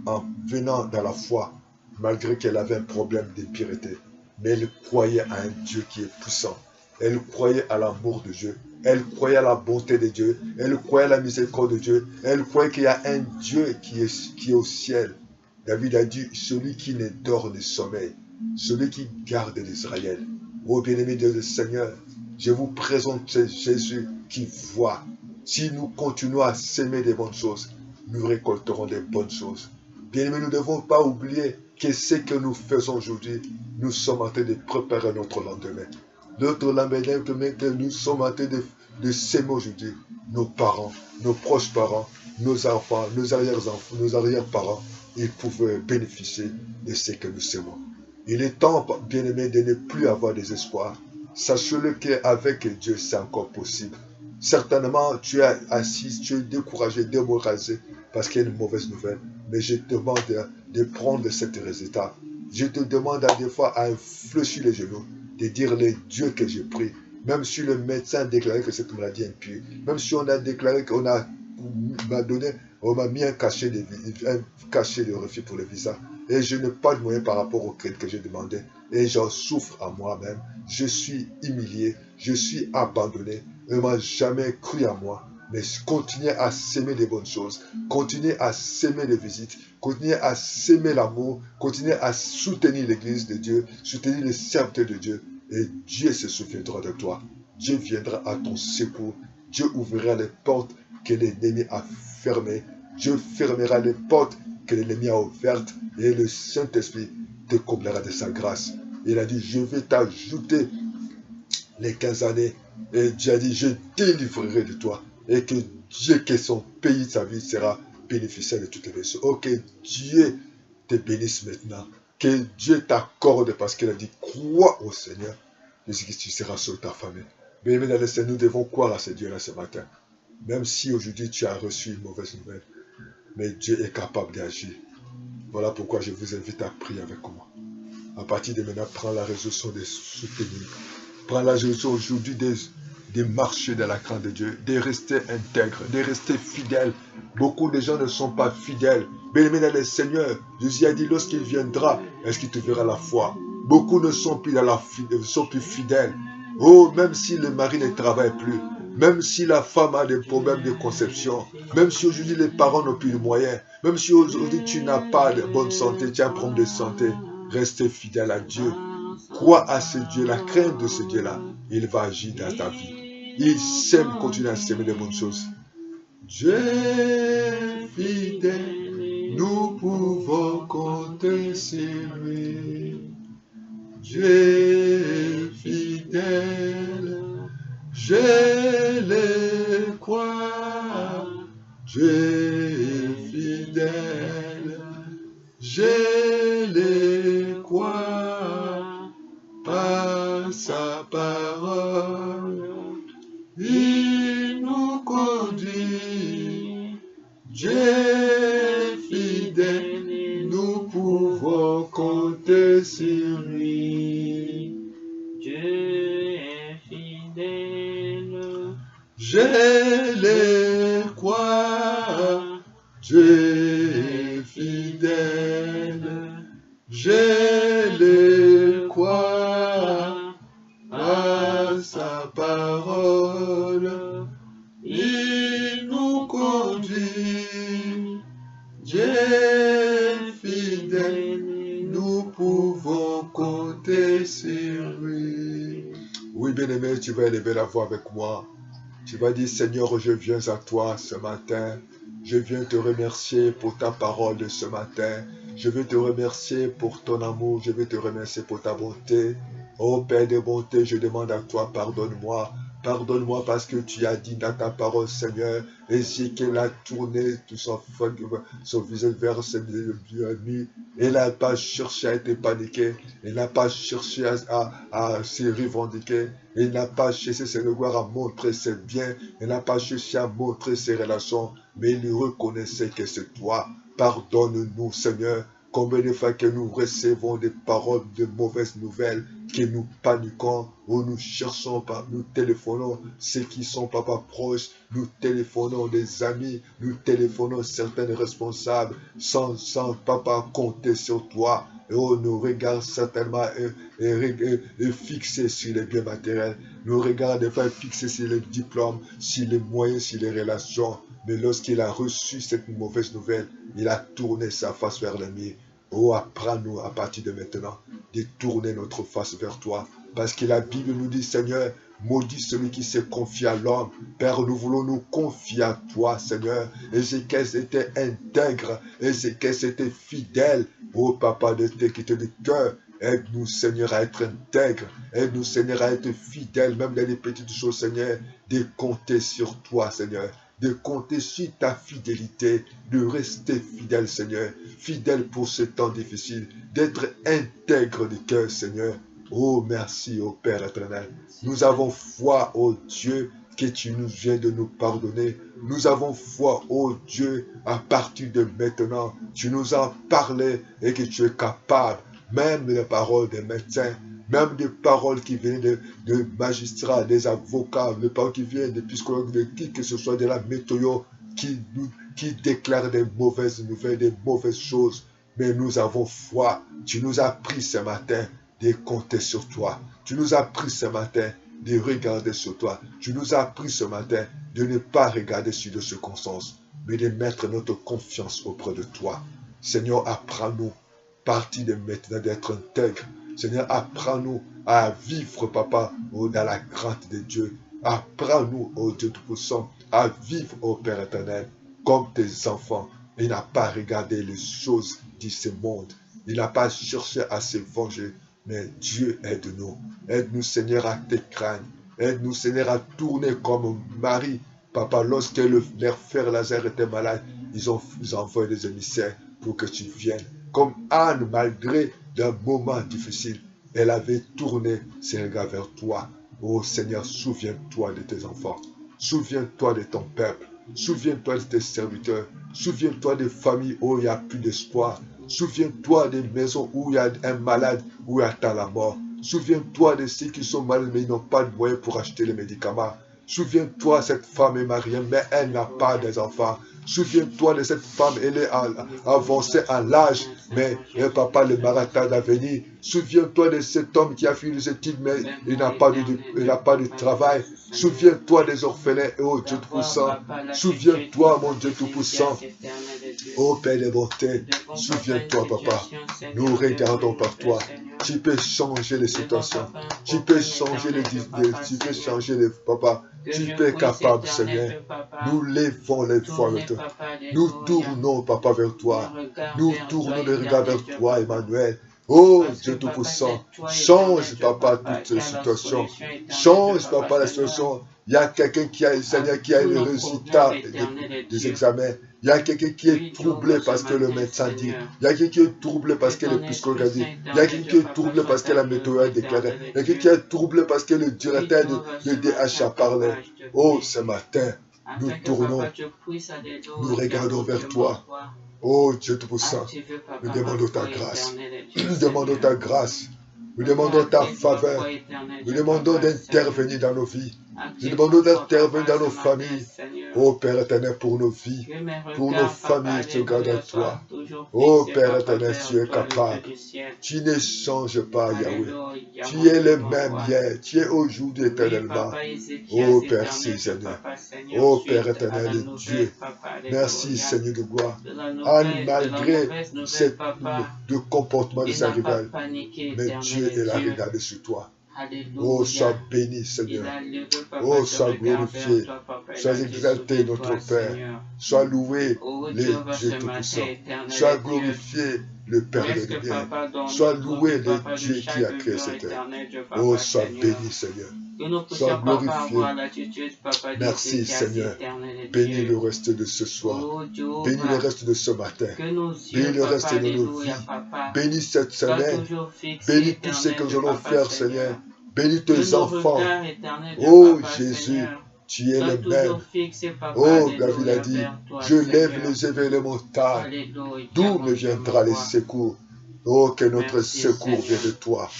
Speaker 1: En venant dans la foi, malgré qu'elle avait un problème d'impureté. Mais elle croyait à un Dieu qui est puissant. Elle croyait à l'amour de Dieu. Elle croyait à la bonté de Dieu. Elle croyait à la miséricorde de Dieu. Elle croyait qu'il y a un Dieu qui est au ciel. David a dit, celui qui ne dort ne sommeille, celui qui garde l'Israël. Ô bien-aimé de Seigneur, je vous présente Jésus qui voit. Si nous continuons à s'aimer des bonnes choses, nous récolterons des bonnes choses. Bien-aimé, nous ne devons pas oublier que ce que nous faisons aujourd'hui, nous sommes en train de préparer notre lendemain. Notre lendemain que nous sommes en train de s'aimer aujourd'hui, nos parents, nos proches parents, nos enfants, nos arrière-enfants, nos arrière-parents, ils pouvaient bénéficier de ce que nous semons. Il est temps, bien-aimé, de ne plus avoir des espoirs. Sachez-le qu'avec Dieu, c'est encore possible. Certainement, tu es assis, tu es découragé, démoralisé, parce qu'il y a une mauvaise nouvelle. Mais je te demande de prendre cet résultat. Je te demande à des fois à influer sur les genoux, de dire les dieux que j'ai pris. Même si le médecin a déclaré que cette maladie est impure, même si on a déclaré qu'on on m'a mis un cachet de refus pour le visa, et je n'ai pas de moyens par rapport au crédit que j'ai demandé, et j'en souffre à moi-même. Je suis humilié, je suis abandonné. On ne m'a jamais cru à moi. Mais continuez à s'aimer des bonnes choses, continuez à s'aimer les visites, continuez à s'aimer l'amour, continuez à soutenir l'église de Dieu, soutenir les serviteurs de Dieu, et Dieu se souviendra de toi. Dieu viendra à ton secours. Dieu ouvrira les portes que l'ennemi a fermées. Dieu fermera les portes que l'ennemi a ouvertes, et le Saint-Esprit te comblera de sa grâce. Il a dit, je vais t'ajouter les 15 années. Et Dieu a dit, je délivrerai de toi. Et que Dieu, que son pays, sa vie sera bénéficiaire de toutes les choses. Oh, que Dieu te bénisse maintenant. Que Dieu t'accorde, parce qu'il a dit, crois au Seigneur, et que tu seras sur ta famille. Bien aimé dans le Seigneur, nous devons croire à ce Dieu-là ce matin. Même si aujourd'hui tu as reçu une mauvaise nouvelle, mais Dieu est capable d'agir. Voilà pourquoi je vous invite à prier avec moi. À partir de maintenant, prends la résolution de soutenir. Prends la résolution aujourd'hui de marcher dans la crainte de Dieu, de rester intègre, de rester fidèle. Beaucoup de gens ne sont pas fidèles. Bien-aimé dans le Seigneur, Jésus a dit, lorsqu'il viendra, est-ce qu'il te verra la foi? Beaucoup ne sont plus fidèles. Oh, même si le mari ne travaille plus, même si la femme a des problèmes de conception, même si aujourd'hui les parents n'ont plus de moyens, même si aujourd'hui tu n'as pas de bonne santé, tu as un problème de santé, restez fidèle à Dieu. Crois à ce Dieu, la crainte de ce Dieu-là, il va agir dans ta vie. Il sème, continue à s'aimer des bonnes choses. Dieu est fidèle, nous pouvons compter sur lui. Dieu est fidèle, je le crois. Dieu est fidèle, je le crois. Par sa parole, il nous conduit. Dieu est fidèle, nous pouvons compter sur lui.
Speaker 2: Dieu est fidèle,
Speaker 1: Je le crois. Dieu est fidèle, je le crois. Par sa parole, il nous conduit. Dieu est fidèle, nous pouvons compter sur lui. Oui, bien-aimé, tu vas élever la voix avec moi. Tu vas dire, Seigneur, je viens à toi ce matin. Je viens te remercier pour ta parole de ce matin. Je veux te remercier pour ton amour. Je veux te remercier pour ta bonté. Ô Père de bonté, je demande à toi, pardonne-moi. Pardonne-moi parce que tu as dit dans ta parole, Seigneur, Ézéchiel a tourné tout son visage vers ses amis. Il n'a pas cherché à être paniqué. Il n'a pas cherché à se revendiquer. Il n'a pas cherché ses devoirs à montrer ses biens. Il n'a pas cherché à montrer ses relations. Mais il reconnaissait que c'est toi. Pardonne-nous, Seigneur. Combien de fois que nous recevons des paroles de mauvaises nouvelles, que nous paniquons, ou nous cherchons pas, nous téléphonons ceux qui sont papa proches, nous téléphonons des amis, nous téléphonons certains responsables, sans papa compter sur toi. Et nos regards certainement est fixés sur les biens matériels. Nos regards des fois fixés sur les diplômes, sur les moyens, sur les relations. Mais lorsqu'il a reçu cette mauvaise nouvelle, il a tourné sa face vers l'ennemi. Oh, apprends-nous à partir de maintenant de tourner notre face vers toi. Parce que la Bible nous dit, Seigneur, maudit celui qui se confie à l'homme. Père, nous voulons nous confier à toi, Seigneur. Ézéchiel était intègre. Ézéchiel était fidèle. Oh, Papa de tes qui te dit cœur. Aide-nous, Seigneur, à être intègre. Aide-nous, Seigneur, à être fidèle, même dans les petites choses, Seigneur, de compter sur toi, Seigneur. De compter sur ta fidélité, de rester fidèle, Seigneur, fidèle pour ce temps difficile, d'être intègre de cœur, Seigneur. Oh, merci, oh Père éternel. Nous avons foi, oh Dieu, que tu nous viens de nous pardonner. Nous avons foi, oh Dieu, à partir de maintenant, tu nous as parlé et que tu es capable. même les paroles des médecins, même des paroles qui viennent de magistrats, des avocats, les paroles qui viennent des psychologues, de qui que ce soit, de la météo, qui déclarent des mauvaises nouvelles, des mauvaises choses. Mais nous avons foi. Tu nous as pris ce matin de compter sur toi. Tu nous as pris ce matin de regarder sur toi. Tu nous as pris ce matin de ne pas regarder sur les circonstances, mais de mettre notre confiance auprès de toi. Seigneur, apprends-nous, partir de maintenant, d'être intègre. Seigneur, apprends-nous à vivre, Papa, dans la crainte de Dieu. Apprends-nous, ô Dieu Tout-Puissant, à vivre, ô Père éternel, comme tes enfants. Il n'a pas regardé les choses de ce monde. Il n'a pas cherché à se venger. Mais Dieu, aide-nous. Aide-nous, Seigneur, à te craindre. Aide-nous, Seigneur, à tourner comme Marie. Papa, lorsque leur frère Lazare était malade, ils ont envoyé des émissaires pour que tu viennes. Comme Anne, malgré un moment difficile, elle avait tourné ses regards vers toi. Oh Seigneur, souviens-toi de tes enfants. Souviens-toi de ton peuple. Souviens-toi de tes serviteurs. Souviens-toi des familles où il n'y a plus d'espoir. Souviens-toi des maisons où il y a un malade, où il attend la mort. Souviens-toi de ceux qui sont malades, mais ils n'ont pas de moyens pour acheter les médicaments. Souviens-toi, cette femme est mariée, mais elle n'a pas d'enfants. Souviens-toi de cette femme, elle est avancée en l'âge, mais papa, le marathon à venir. Souviens-toi de cet homme qui a fini ses études, mais il n'a pas de travail. Souviens-toi des orphelins, oh Dieu Tout-Puissant. Souviens-toi, mon Dieu Tout-Puissant. Oh Père de bonté, souviens-toi, Papa. Nous regardons par toi. Tu peux changer les situations. Tu peux changer les papa. Tu peux être capable, Seigneur. Nous levons les foi vers toi. Nous tournons, Papa, vers toi. Nous tournons les regards vers toi, Emmanuel. Oh Dieu Tout-Puissant, change, Papa, toutes ces situations. Change, Papa, la situation. Il y a quelqu'un qui a, Seigneur, qui a le résultat des examens. Il y a quelqu'un qui est troublé parce que le médecin dit. Il y a quelqu'un qui est troublé parce que le psychologue a dit. Il y a quelqu'un qui est troublé parce que la météo a déclaré. Il y a quelqu'un qui est troublé parce que le directeur de DH a parlé. Oh, ce matin, nous tournons, nous regardons vers toi. Oh Dieu Tout-Puissant, nous demandons ta grâce. Nous demandons ta grâce. Nous demandons ta faveur. Nous demandons d'intervenir dans nos vies. Nous demandons d'intervenir dans nos familles. Oh Père éternel, pour nos vies, pour nos familles, tu regardes à toi. Oh Père éternel, tu es capable. Tu ne changes pas, Yahweh. Tu es le même hier. Tu es aujourd'hui éternellement. Oh Père, Seigneur. Oh Père éternel Dieu. Merci Seigneur de gloire. Malgré le comportement de sa rivale, mais Dieu est là, regardé sur toi. Oh, sois béni, Seigneur. Oh, sois glorifié. Sois exalté, notre Père. Sois loué, le Dieu Tout-Puissant. Sois glorifié, le Père de lumière. Sois loué, le Dieu qui a créé cette terre. Oh, sois béni, Seigneur. Sois glorifié. Merci, Seigneur. Bénis le reste de ce soir. Bénis le reste de ce matin. Bénis le reste de nos vies. Bénis cette semaine. Bénis tout ce que nous allons faire, Seigneur. Bénis tes enfants. Oh Jésus, tu es le même. Oh, David a dit, je lève les yeux vers les montagnes. D'où me viendra le secours? Oh, que notre secours vienne de toi.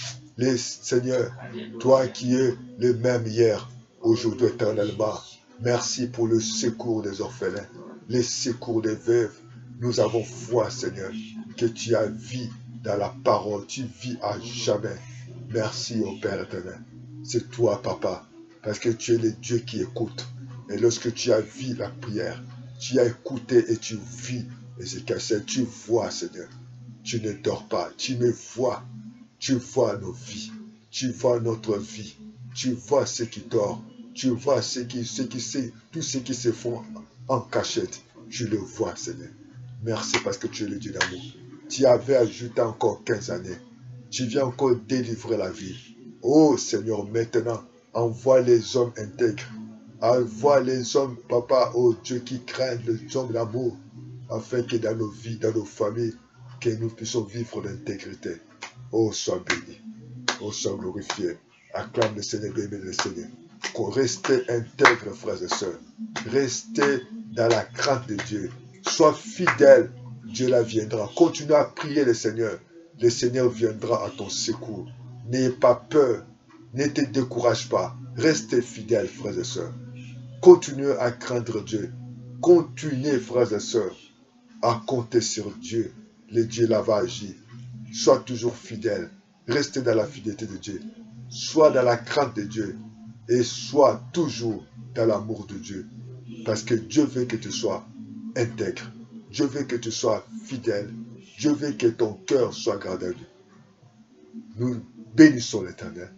Speaker 1: Seigneur, toi qui es le même hier, aujourd'hui éternellement. Merci pour le secours des orphelins, le secours des veuves. Nous avons foi, Seigneur, que tu as vie dans la parole. Tu vis à jamais. Merci, ô Père éternel. C'est toi, Papa, parce que tu es le Dieu qui écoute. Et lorsque tu as vu la prière, tu as écouté et tu vis. Et c'est cassé. Tu vois, Seigneur. Tu ne dors pas. Tu me vois. Tu vois nos vies. Tu vois notre vie. Tu vois ceux qui dorment. Tu vois tous ceux qui se font en cachette. Tu le vois, Seigneur. Merci parce que tu es le Dieu d'amour. Tu avais ajouté encore 15 années. Tu viens encore délivrer la vie. Oh Seigneur, maintenant, envoie les hommes intègres. Envoie les hommes, Papa, oh Dieu, qui craignent les hommes d'amour, afin que dans nos vies, dans nos familles, que nous puissions vivre l'intégrité. Oh, sois béni. Oh, sois glorifié. Acclame le Seigneur, bénis le Seigneur. Restez intègres, frères et sœurs. Restez dans la crainte de Dieu. Sois fidèle. Dieu la viendra. Continue à prier le Seigneur. le Seigneur viendra à ton secours. N'ayez pas peur, ne te décourage pas. Restez fidèles, frères et sœurs. Continuez à craindre Dieu. Continuez, frères et sœurs, à compter sur Dieu. Le Dieu là va agir. Sois toujours fidèle. Restez dans la fidélité de Dieu. Sois dans la crainte de Dieu. Et sois toujours dans l'amour de Dieu. Parce que Dieu veut que tu sois intègre. Dieu veut que tu sois fidèle. Dieu veut que ton cœur soit gardé à Dieu. Nous bénissons l'Éternel.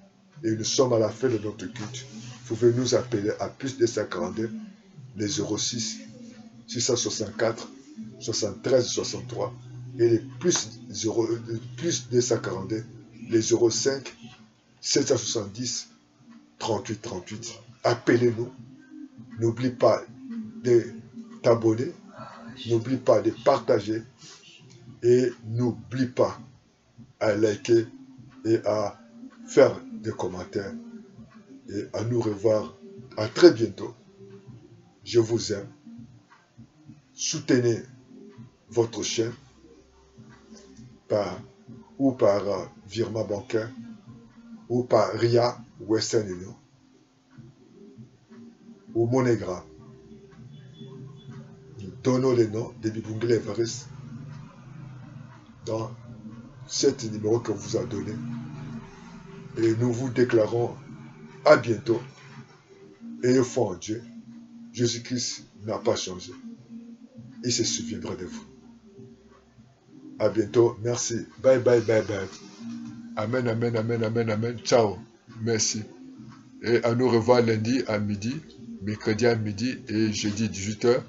Speaker 1: Et nous sommes à la fin de notre culte. Vous pouvez nous appeler à plus 242, les 06 664 73 63 et les plus 242, les 05 770 38 38. Appelez-nous. N'oublie pas de t'abonner. N'oublie pas de partager. Et n'oublie pas à liker et à faire des commentaires. Et à nous revoir à très bientôt. Je vous aime. Soutenez votre chaîne par virement bancaire ou par RIA Western Union ou MoneyGram. Nous donnons les noms de Bibungile Everest dans cet numéro qu'on vous a donné. Et nous vous déclarons à bientôt. Ayez foi en Dieu. Jésus-Christ n'a pas changé. Il se souviendra de vous. À bientôt. Merci. Bye, bye, bye, bye. Amen, amen, amen, amen, amen. Ciao. Merci. Et à nous revoir lundi à midi, mercredi à midi et jeudi 18h,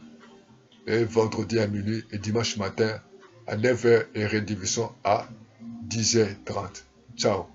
Speaker 1: et vendredi à minuit et dimanche matin à 9h et rediffusion à 10h30. Ciao.